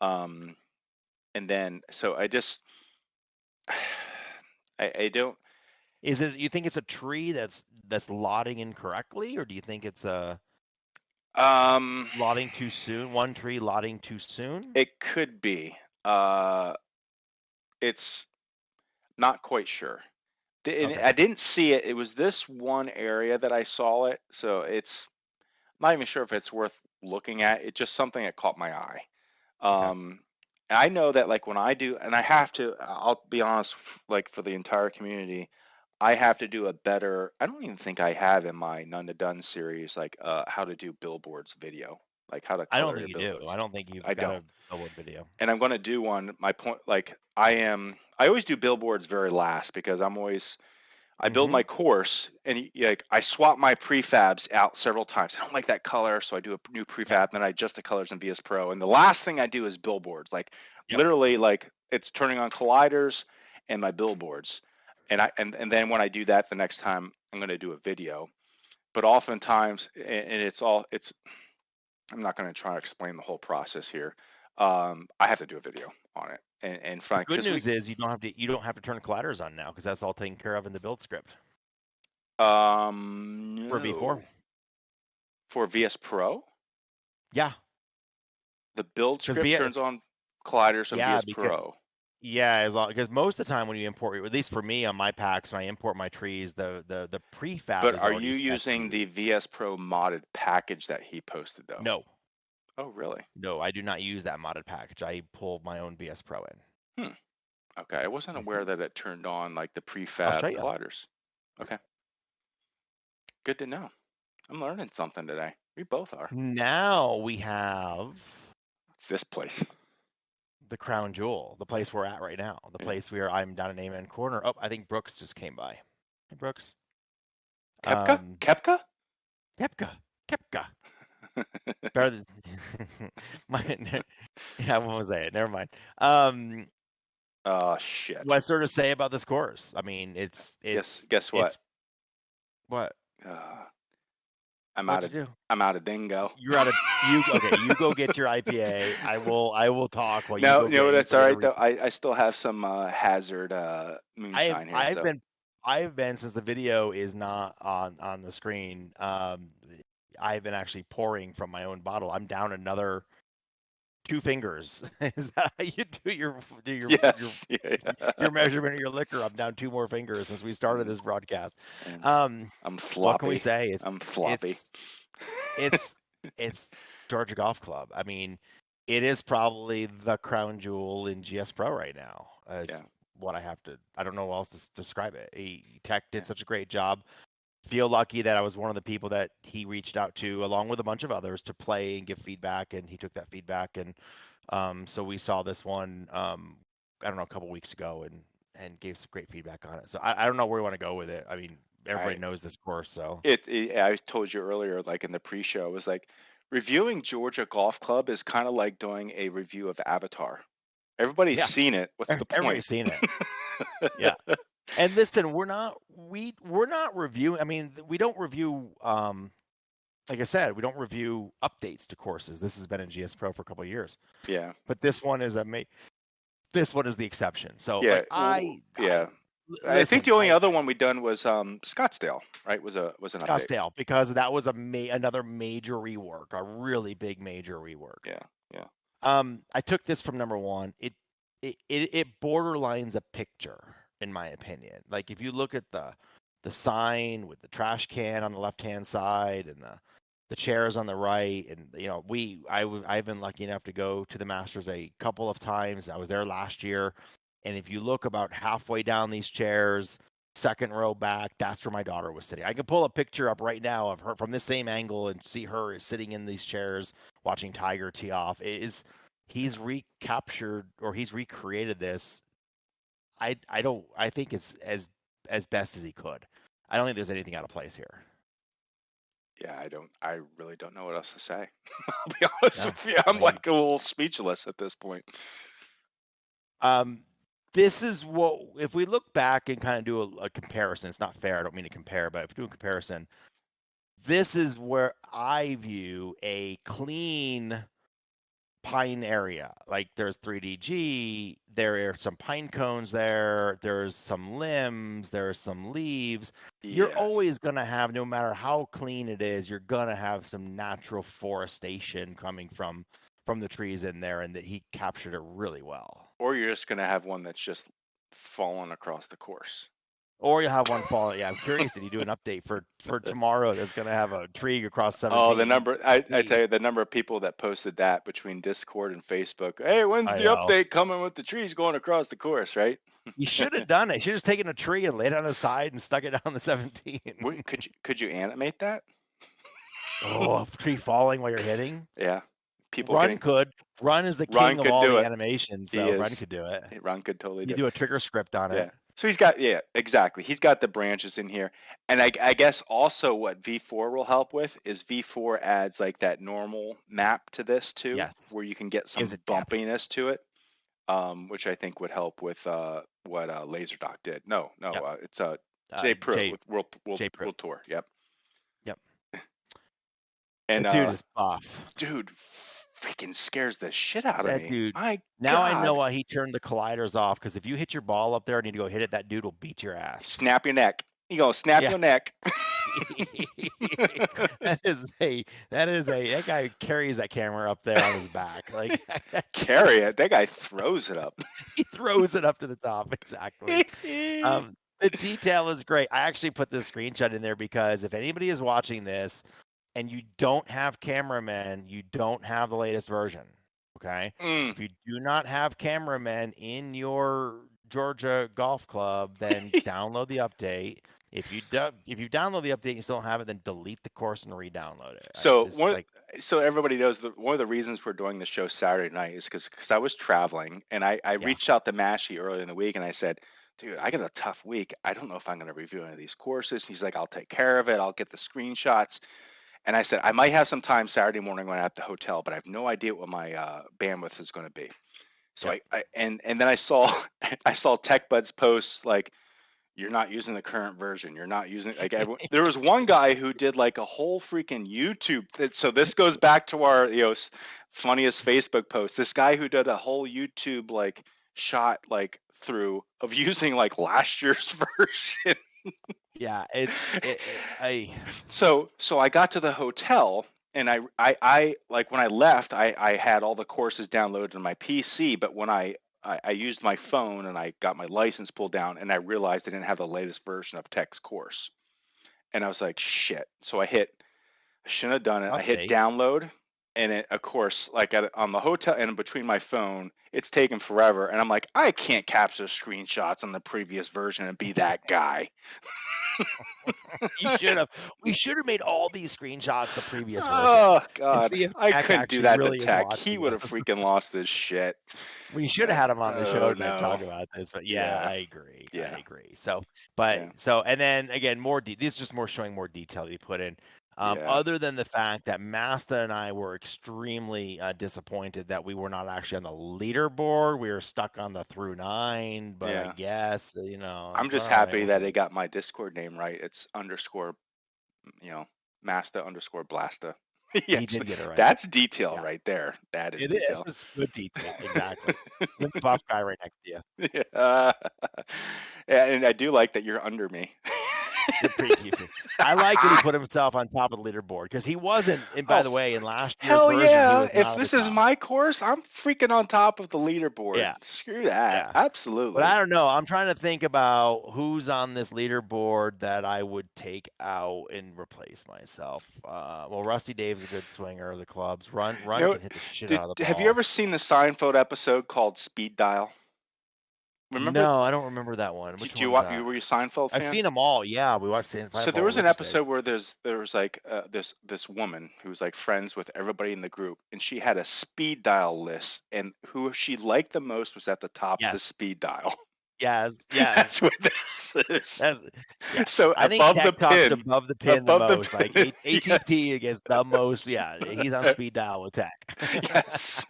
Um, and then so I just I don't. Is it you think it's a tree that's lotting incorrectly, or do you think it's a Um, lotting too soon? One tree lotting too soon? it could be. Uh, it's not quite sure. And Okay. I didn't see it. It was this one area that I saw it, so it's not even sure if it's worth looking at. It's just something that caught my eye. Okay. Um, and I know that like when I do, and I have to, I'll be honest, like for the entire community, I have to do a better. I don't even think I have in my None to Done series like how to do billboards video. like how to I don't color think your you do. billboards. I don't think you've I got don't. a billboard video. And I'm going to do one. My point, like I always do billboards very last because I build Mm-hmm. my course and like I swap my prefabs out several times. I don't like that color, so I do a new Yep. prefab, then I adjust the colors in VS Pro. And the last thing I do is billboards. Like Yep. literally, like it's turning on colliders and my billboards. And then when I do that, the next time I'm going to do a video. But oftentimes, and it's I'm not going to try to explain the whole process here. I have to do a video on it, and The Frank, good because news is you don't have to turn colliders on now because that's all taken care of in the build script for V4. no, for VS Pro, Yeah, the build because script turns on colliders on yeah, VS Pro. because most of the time when you import, at least for me on my packs, when I import my trees, the prefab But is are already you set using the to VS Pro modded package that he posted though? no, Oh, really? no, I do not use that modded package. I pull my own VS Pro in. Hmm. Okay, I wasn't aware that it turned on like the I'll prefab show you. colliders. Okay, good to know. I'm learning something today. We both are. Now we have It's this place. the crown jewel, the place we're at right now, the Yeah. place I'm down in Amen Corner. Oh, I think Brooks just came by. Hey, Brooks. Kepka? Kepka? Kepka. Kepka. Better than my, yeah, I won't say it. Never mind. Oh shit. What sort of say about this course? I mean, Guess what? What? Uh, I'm out What'd of you do? I'm out of dingo. You're out of you. Okay, you go get your IPA. I will talk while you No, go you know get what? you That's go all get a right though. refill. I still have some hazard I've moonshine here. I've So been I've been since the video is not on the screen. I've been actually pouring from my own bottle. I'm down another 2 fingers. Is that how you do yes, yeah. your measurement of your liquor? I'm down 2 more fingers since we started and, this broadcast. and Um, I'm what can we floppy. say? I'm floppy. It's it's it's Georgia Golf Club. I mean, it is probably the crown jewel in GS Pro right now. Is Yeah, what I have to. I don't know how else to describe it. Tech yeah. did such a great job. Feel lucky that I was one of the people that he reached out to, along with a bunch of others, to play and give feedback, and he took that feedback, and so we saw this one. I don't know, a couple weeks ago, and gave some great feedback on it. So I don't know where we want to go with it. I mean, I everybody knows this course, so I told you earlier, like in the pre-show, it was like reviewing Georgia Golf Club is kind of like doing a review of Avatar. Everybody's yeah, seen it. What's the point? everybody's seen it. Yeah. And listen, we're not reviewing. I mean, we don't review. Like I said, we don't review updates to courses. This has been in GS Pro for a couple of years, Yeah, but this one is this one is the exception. So, yeah, like, I yeah. I think listen. the only other one we done was Scottsdale, right? Was an update. Scottsdale, because that was another major rework, a really big major rework. Yeah, yeah, I took this from number one. It borderlines a picture, in my opinion. Like if you look at the sign with the trash can on the left hand side and the chairs on the right, and I've been lucky enough to go to the Masters a couple of times. I was there last year, and if you look about halfway down these chairs, second row back, that's where my daughter was sitting. I can pull a picture up right now of her from this same angle and see her sitting in these chairs watching Tiger tee off. He's recaptured, or he's recreated this. I think it's as best as he could. I don't think there's anything out of place here. yeah. I really don't know what else to say. I'll be honest No, with you. I'm I mean, like a little speechless at this point. this is what, if we look back and kind of do a comparison, it's not fair. I don't mean to compare, but if we do a comparison, this is where I view a clean pine area. Like there's 3DG, there are some pine cones there, there's some limbs, there's some leaves. You're Yes. always going to have, no matter how clean it is, you're going to have some natural forestation coming from the trees in there, and that he captured it really well. Or you're just gonna have one that's just fallen across the course. Or you'll have one fall. Yeah, I'm curious. Did he do an update for tomorrow that's going to have a tree across Oh, the 17? number I tell you, the number of people that posted that between Discord and Facebook. Hey, when's I the know. update coming with the trees going across the course, right? You should have done it. You should have just taken a tree and laid it on the side and stuck it down the 17. Could you animate that? Oh, a tree falling while you're hitting? Yeah. People Run getting could. Run is the Run king of could all do the it. animations, He so Run is. could do it. Run could totally You do. do a trigger script on Yeah. it. So he's got, yeah, exactly. He's got the branches in here. And I guess also what V4 will help with is V4 adds like that normal map to this too, Yes. where you can get Gives some it depth. bumpiness to it, which I think would help with what LaserDoc did. No, Yep. it's J Pruitt J with World World J Pro. World Tour. Yep. Yep. And That dude is buff. dude, freaking scares the shit out of That me. dude My now I know God. why he turned the colliders off, because if you hit your ball up there and you go hit it, that dude will beat your ass. Snap your neck. You go snap Yeah. your neck. That guy carries that camera up there on his back. Like Carry it. That guy throws it up. he throws it up to the top. Exactly. The detail is great. I actually put this screenshot in there because if anybody is watching this and you don't have cameramen, you don't have the latest version. Okay. Mm. If you do not have cameramen in your Georgia golf club, then download the update. If you download the update and you still don't have it, then delete the course and re-download it. So Just like so everybody knows that one of the reasons we're doing the show Saturday night is because I was traveling and I yeah, reached out to Mashie earlier in the week and I said, dude, I got a tough week. I don't know if I'm going to review any of these courses. He's like, I'll take care of it. I'll get the screenshots. And I said, I might have some time Saturday morning when I'm at the hotel, but I have no idea what my bandwidth is going to be. So yep. and then I saw I saw TechBud's posts like you're not using the current version. You're not using like everyone. There was one guy who did like a whole freaking YouTube. So this goes back to our funniest Facebook post. This guy who did a whole YouTube like shot like through of using like last year's version. Yeah, So I got to the hotel and I like when I left I had all the courses downloaded on my PC, but when I used my phone and I got my license pulled down and I realized I didn't have the latest version of Tech's course. And I was like, shit. So I shouldn't have done it. I hit update. download and it, of course, like on the hotel and between my phone, it's taken forever. And I'm like, I can't capture screenshots on the previous version and be that guy. You should have. We should have made all these screenshots the previous version Oh and God, see if I Tech couldn't do actually that to really is Tech. He watching would have this. freaking lost his shit. We should have had him on the show Oh to no. talk about this, but yeah, Yeah, I agree. I yeah, agree. So, yeah, and then again, this is just more showing more detail you put in. yeah, Other than the fact that Masta and I were extremely disappointed that we were not actually on the leaderboard. We were stuck on the through 9, but I yeah. guess I'm it's just all right. happy that they got my Discord name right. It's underscore, you know, Masta underscore Blasta. He Yes, did get it right. that's detail Yeah, right there. That is it is. detail. It's good detail. Exactly. And the buff guy right next to you. Yeah. And I do like that you're under me. They're pretty cute. I like that he put himself on top of the leaderboard because he wasn't. And by Oh, the way, in last year's hell version, he yeah. was If not at the this is top. my course, I'm freaking on top of the leaderboard. Yeah, Screw that. yeah. But Absolutely. I don't know. I'm trying to think about who's on this leaderboard that I would take out and replace myself. Well, Rusty Dave's a good swinger of the clubs. You Run know, can hit the shit out of the have you ball. ever seen the Seinfeld episode called Speed Dial? Remember, No, I don't remember that one. Which did you one's watch, that? were you a Seinfeld I've fan? seen them all. Yeah, we watched So there Seinfeld was an religiously. episode where there was like this woman who was like friends with everybody in the group, and she had a speed dial list, and who she liked the most was at the top of the Yes, speed dial. yes, That's yes. what this is. That's yeah. So I think above the Tech talks pin, above the pin the above the most. Like pin, yes, ATP against the most. Yeah, he's on speed dial with Tech. yes,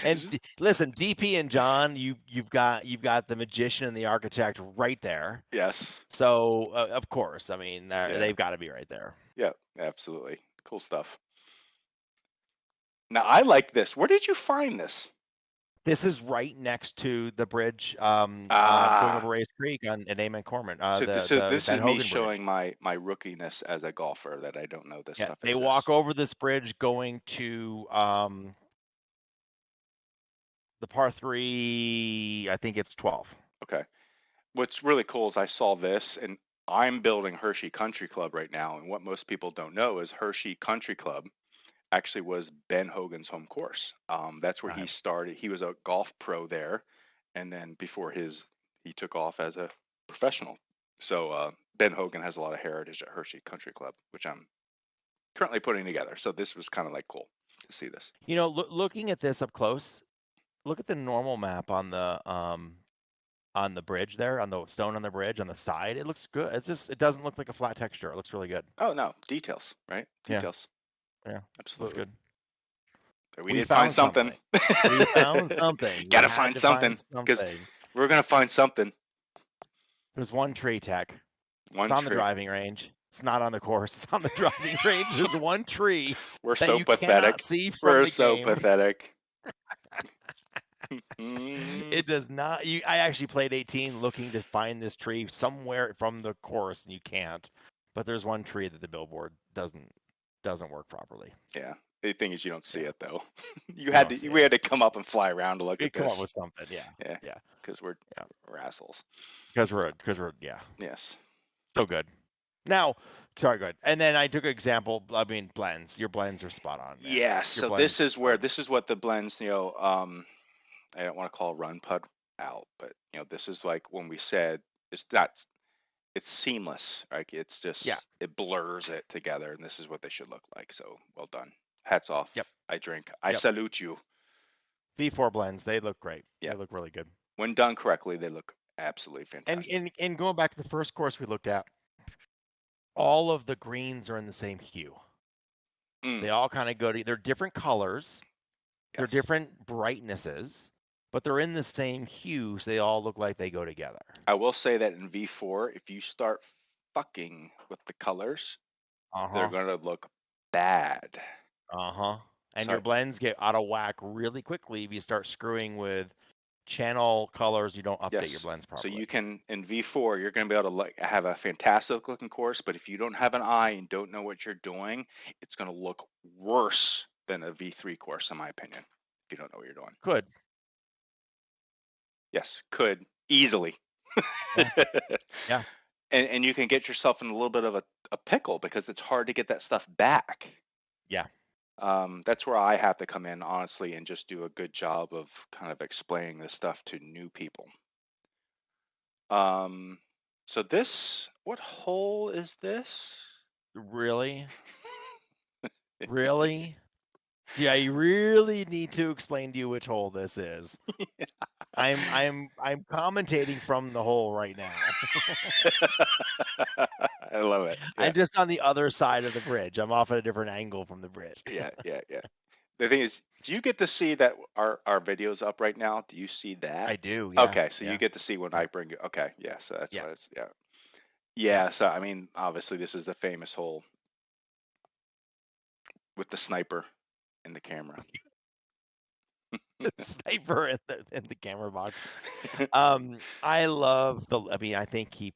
And listen, DP and John, you've got the magician and the architect right there. yes, So of course, I mean yeah, they've got to be right there. yeah, absolutely, cool stuff. Now I like this. Where did you find this? This is right next to the bridge going over Ah, Race Creek on in Amen Corman, so the this Ben is me Hogan Bridge. showing my rookiness as a golfer that I don't know this Yeah, stuff they walk exists. over this bridge going to the par 3, I think it's 12. Okay. What's really cool is I saw this, and I'm building Hershey Country Club right now. And what most people don't know is Hershey Country Club actually was Ben Hogan's home course. That's where he Right. started. He was a golf pro there, and then before he took off as a professional. So Ben Hogan has a lot of heritage at Hershey Country Club, which I'm currently putting together. So this was kind of like cool to see this. You know, looking at this up close, look at the normal map on the bridge there, on the stone on the bridge on the side. It looks good. It's just, it doesn't look like a flat texture. It looks really good. Oh no, details, right? Yeah. Details. Yeah. Looks Absolutely. good. We We did find found something. something. We found something. We Gotta had find to something find because something. we're gonna find something. There's one tree, Tech. It's One on the tree. driving range. It's not on the course. It's on the driving range. There's one tree We're that so you cannot pathetic. see from We're the so game. pathetic. It does not. I actually played 18 looking to find this tree somewhere from the course, and you can't. But there's one tree that the billboard doesn't work properly. Yeah. The thing is, you don't see Yeah. it though. You don't see We it. had to come up and fly around to look We at come up this. with something. Yeah. Yeah. Yeah. Because we're assholes. Because we're yeah. Yes. So good. Now, sorry, good. And then I took an example. I mean, blends. Your blends are spot on, man. Yeah. Your So this blends is are what the blends, I don't want to call run pud out, but this is like when we said it's seamless, right? It's just yeah. it blurs it together, and this is what they should look like. So well done. Hats off. Yep. I drink. I Yep. salute you. V4 blends. They look great. Yeah. They look really good. When done correctly, they look absolutely fantastic. And going back to the first course we looked at, all of the greens are in the same hue. They all kind of go to, they're different colors, they're Yes. different brightnesses, but they're in the same hue, so they all look like they go together. I will say that in V4, if you start fucking with the colors, they're gonna look bad. And So your blends get out of whack really quickly if you start screwing with channel colors. You don't update your blends So properly. you can in V4, you're going to be able to have a fantastic looking course, but if you don't have an eye and don't know what you're doing, it's going to look worse than a V3 course, in my opinion. If you don't know what you're doing, Could. Yes, could easily. Yeah. Yeah. And you can get yourself in a little bit of a pickle because it's hard to get that stuff back. Yeah. That's where I have to come in, honestly, and just do a good job of kind of explaining this stuff to new people. So this, what hole is this? Really? Really? Yeah, you really need to explain to you which hole this is. I'm commentating from the hole right now. I love it. Yeah. I'm just on the other side of the bridge. I'm off at a different angle from the bridge. Yeah. The thing is, do you get to see that our video's up right now? Do you see that? I do. Yeah. Okay, so yeah. you get to see when I bring you. Okay, yeah. So that's Yeah. what it's. Yeah. Yeah. So I mean, obviously, this is the famous hole with the sniper in the camera. Sniper in the camera box. I love the. I mean, I think he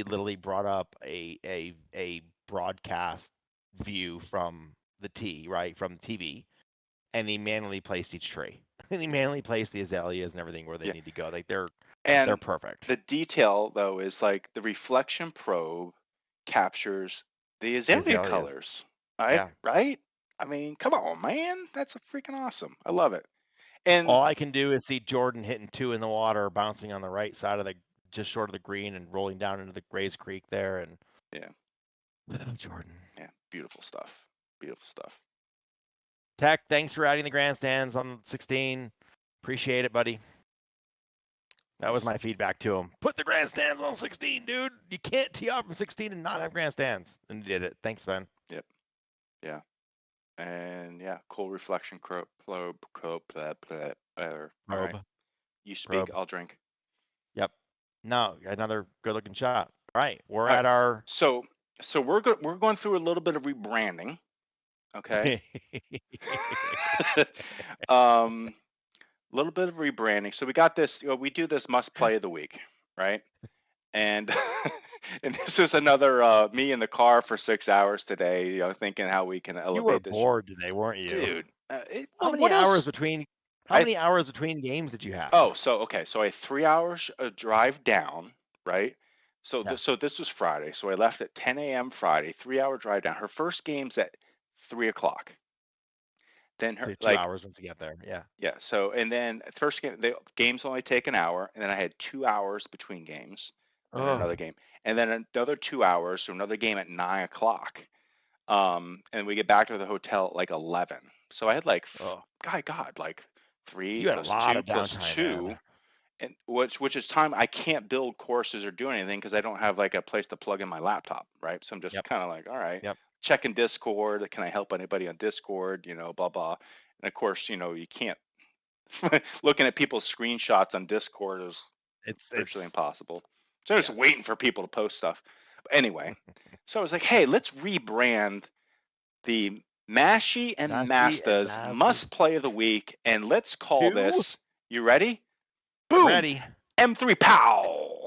literally brought up a broadcast view from the tee, right, from TV, and he manually placed each tree, and he manually placed the azaleas and everything where they need to go. Like they're perfect. The detail though is like the reflection probe captures the azalea colors. Right? Yeah. Right? I mean, come on, man. That's freaking awesome. I love it. And all I can do is see Jordan hitting 2 in the water, bouncing on the right side of the just short of the green and rolling down into the Grays Creek there. And Jordan. Yeah, beautiful stuff. Beautiful stuff. Tech, thanks for adding the grandstands on 16. Appreciate it, buddy. That was my feedback to him. Put the grandstands on 16, dude. You can't tee off from 16 and not have grandstands. And he did it. Thanks, Ben. Yep. Yeah. And yeah, cool reflection probe. All right. You speak, I'll drink. Yep. No, another good-looking shot. All right, we're at our. So we're going through a little bit of rebranding. Okay. A little bit of rebranding. So we got this. We do this must play of the week, right? And and this is another me in the car for 6 hours today. Thinking how we can elevate. You were this bored today, weren't you, dude? How many hours between? How many hours between games did you have? Oh, so I had 3 hours drive down, right? So so this was Friday. So I left at 10 a.m. Friday, 3 hour drive down. Her first game's at 3 o'clock. Then her 2 hours once you get there. Yeah. Yeah. So and then first game, the games only take an hour, and then I had 2 hours between games, and another game, and then another 2 hours, so another game at 9 o'clock. And we get back to the hotel at like 11. So I had like, Oh, God, like 3 you had a plus lot 2 of plus downtime, man. 2, and which is time I can't build courses or do anything because I don't have like a place to plug in my laptop, right? So I'm just Yep. kind of like, all right, Yep. checking Discord. Can I help anybody on Discord? Blah blah. And of course, you can't. Looking at people's screenshots on Discord is virtually It's impossible. So I'm just waiting yes. for people to post stuff. But anyway, so I was like, hey, let's rebrand the Mashie and Mashie and Masta's must Masta's play of the week, and let's call 2. this. You ready? I'm Boom! ready. M3 Pow!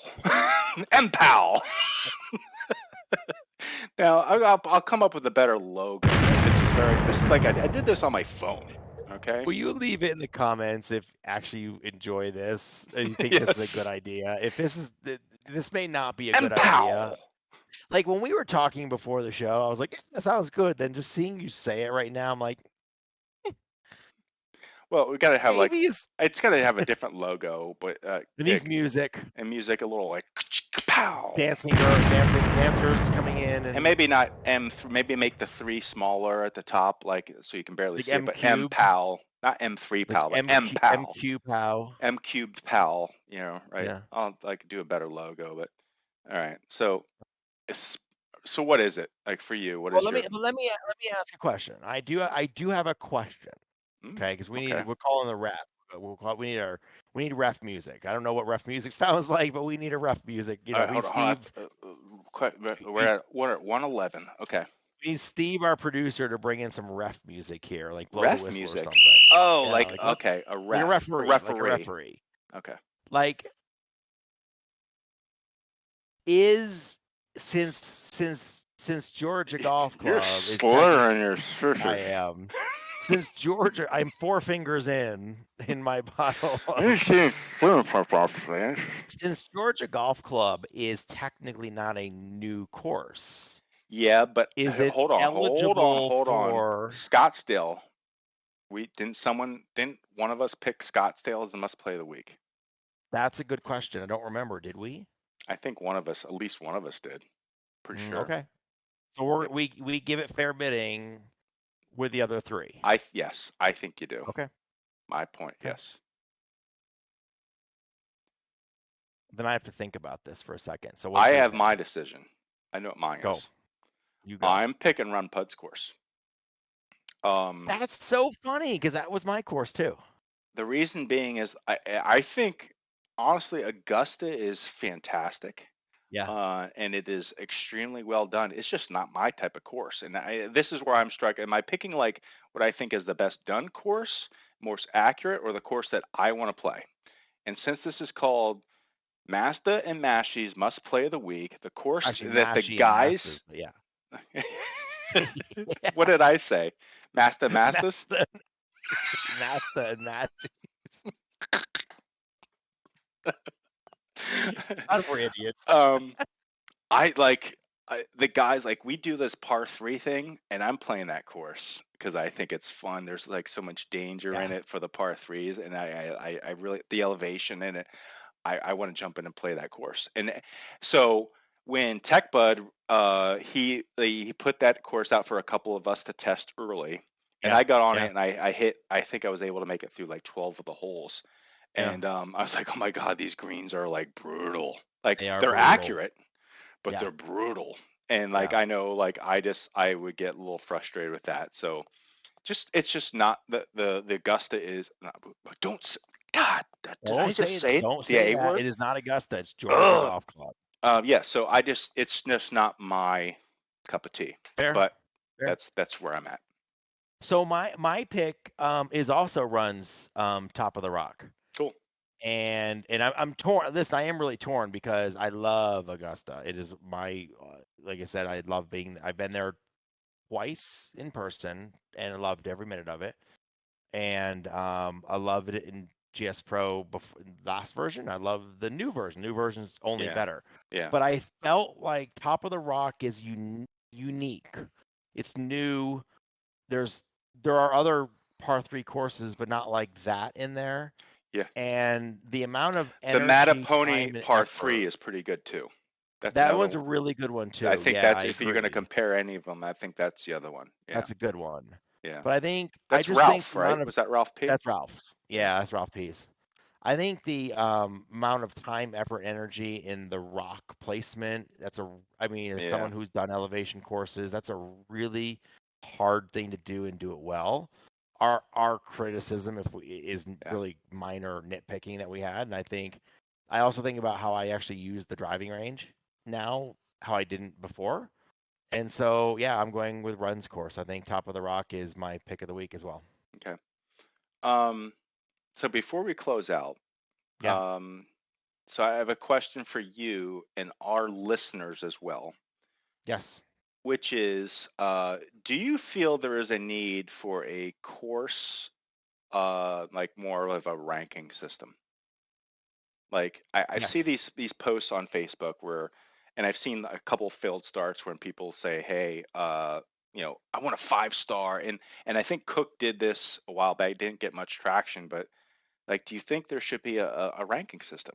M Pow! Now I'll come up with a better logo. This is like I did this on my phone. Okay. Will you leave it in the comments if actually you enjoy this? You think this is a good Yes. idea? If this may not be a M good idea. Pow! Like when we were talking before the show, I was like, that sounds good. Then just seeing you say it right now, I'm like, Well, we gotta have maybe like it's it's gotta have a different logo, but it needs music, and music a little like pow. dancers coming in And and maybe not maybe make the 3 smaller at the top, like so you can barely like see it, M but M cubed, pal, not M3 like pal, but M pal, MQ pow. M cubed pal, right? Yeah. I'll like do a better logo, but all right. So so what is it like for you? What Well, is your let me ask a question. I do have a question. Okay, because okay. we're calling the ref. We need ref music. I don't know what ref music sounds like, but we need a ref music. All right, We need hold on. Steve. We're We, at what at 111. Okay. we need Steve, our producer, to bring in some ref music here, like blow the Ref whistle or music. something. Oh, Yeah, like like let's okay, like a like a referee. referee. Okay. Like is since Georgia Golf You're Club is technically slurring your I shushers. am. Since Georgia, I'm 4 fingers in my bottle You of. see slurring pop man. Since Georgia Golf Club is technically not a new course, Yeah, but is it hold eligible on. for? Scottsdale. Didn't one of us pick Scottsdale as the must play of the week? That's a good question. I don't remember. Did we? I think one of us, at least one of us did. Pretty sure. Okay. So Yep. we give it fair bidding with the other 3. Yes, I think you do. Okay. My point, Okay. yes. Then I have to think about this for a second. So I what's your have pick? my decision. I know what mine Go. is. You go. I'm picking Run Pud's course. That's so funny because that was my course too. The reason being is I think honestly Augusta is fantastic. Yeah. And it is extremely well done. It's just not my type of course. And this is where I'm struck. Am I picking like what I think is the best done course, most accurate, or the course that I want to play? And since this is called Masta and Mashie's must play of the week, the course Actually, that the Mashie and Mastas, guys, but yeah. what did I say? Mastas? Masta and Mashie. We're idiots. I like the guys like we do this par 3 thing and I'm playing that course because I think it's fun. There's like so much danger in Yeah. it for the par 3s, and I really the elevation in it. I want to jump in and play that course. And so when Tech Bud he put that course out for a couple of us to test early, and Yeah. I got on Yeah. it and I think I was able to make it through like 12 of the holes. Yeah. And I was like, oh my God, these greens are like brutal. Like They are they're brutal. accurate, but Yeah. they're brutal. And like Yeah. I know, like I would get a little frustrated with that. So it's just not the Augusta is not. But God, did I Don't just say that. say Don't the say A that. word? It is not Augusta. It's Georgia Ugh. Golf Club. Yeah. So it's just not my cup of tea. Fair. But Fair. that's where I'm at. So my pick is also runs top of the rock. Cool. And I'm torn. Listen, I am really torn because I love Augusta. It is my like I said, I love being. I've been there twice in person, and I loved every minute of it. And I loved it in GSpro before last version. I love the new version. New version's only Yeah. better. Yeah. But I felt like Top of the Rock is unique. It's new. There are other par 3 courses, but not like that in there. Yeah. And the amount of The energy, Mattapony time, and par 3 effort. is pretty good too. That's That another one's a one. really good one I too. think Yeah, that's I if you're going to agree. compare any of them, I think that's the other one. Yeah. That's a good one. Yeah. But I That's just think Ralph, the right? amount of Was that Ralph P? that's Ralph. Yeah. Yeah, that's Ralph Pease. I think the amount of time, effort, energy in the rock placement, I mean, as Yeah. someone who's done elevation courses, that's a really hard thing to do and do it well. Our criticism is Yeah. really minor nitpicking that we had, and I also think about how I actually use the driving range now, how I didn't before. And so, yeah, I'm going with Run's course. I think Top of the Rock is my pick of the week as well. Okay. So before we close out, Yeah. so I have a question for you and our listeners as well, Yes. which is, do you feel there is a need for a course, like more of a ranking system? Like I see Yes. these posts on Facebook where, and I've seen a couple failed starts when people say, "Hey, I want a 5 star," and I think Cook did this a while back, didn't get much traction, but like, do you think there should be a ranking system?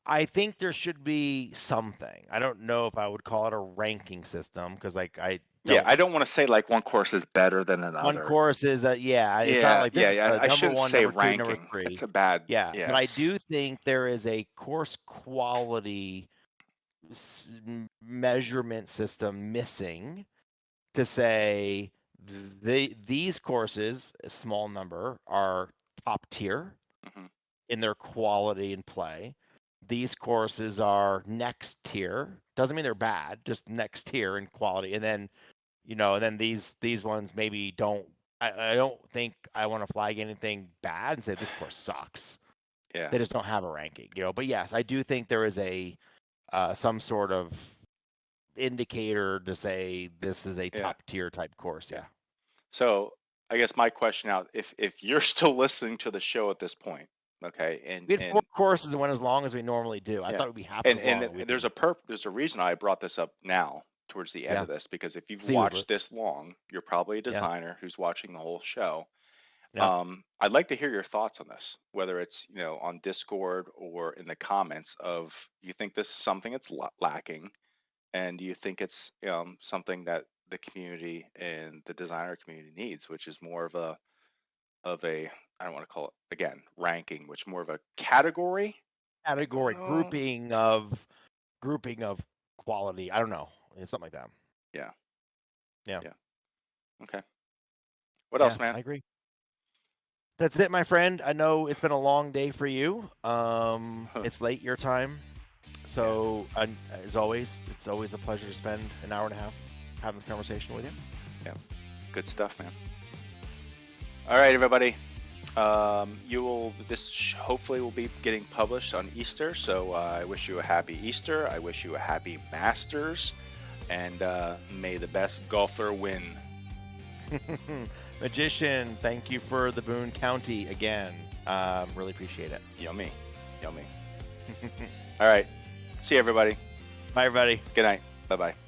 I think there should be something. I don't know if I would call it a ranking system because, like, I Yeah, don't. I don't want to say like one course is better than One another. course is yeah. It's not Yeah, like this yeah, is yeah. the I number shouldn't one, say number two, number ranking. That's three. a bad, Yeah, but I yes. do think there is a course quality measurement system missing to say these courses, a small number, are top tier Hmm. in their quality and play. These courses are next tier. Doesn't mean they're bad, just next tier in quality. And then, these ones maybe don't. I don't think I want to flag anything bad and say this course sucks. Yeah, They just don't have a ranking, But yes, I do think there is a some sort of indicator to say this is a yeah, top tier type course. yeah. Yeah. So I guess my question out, if you're still listening to the show at this point, okay, We had four and courses and went as long as we normally do. I yeah, thought it would be half and as long, and we there's didn't. there's a reason I brought this up now towards the end Yeah. of this, because if you've See was watched this long, you're probably a yeah. designer who's watching the whole show. Yeah. I'd like to hear your thoughts on this, whether it's on Discord or in the comments of, you think this is something that's lacking, and do you think it's something that the community and the designer community needs, which is more of a I don't want to call it again ranking, which more of a category. Category Oh, grouping of quality. I don't know. It's something like that. yeah, Yeah. yeah, okay. What Yeah, else, man? I agree. That's it, my friend. I know it's been a long day for you. It's late your time. Yeah, So, as always, it's always a pleasure to spend an hour and a half having this conversation with you. yeah, good stuff, man. All right, everybody. Hopefully will be getting published on Easter. So I wish you a happy Easter. I wish you a happy Masters, and may the best golfer win. Magician, thank you for the Boone County again. Really appreciate it. Yummy, yummy. All right. See you, everybody. Bye, everybody. Good night. Bye bye.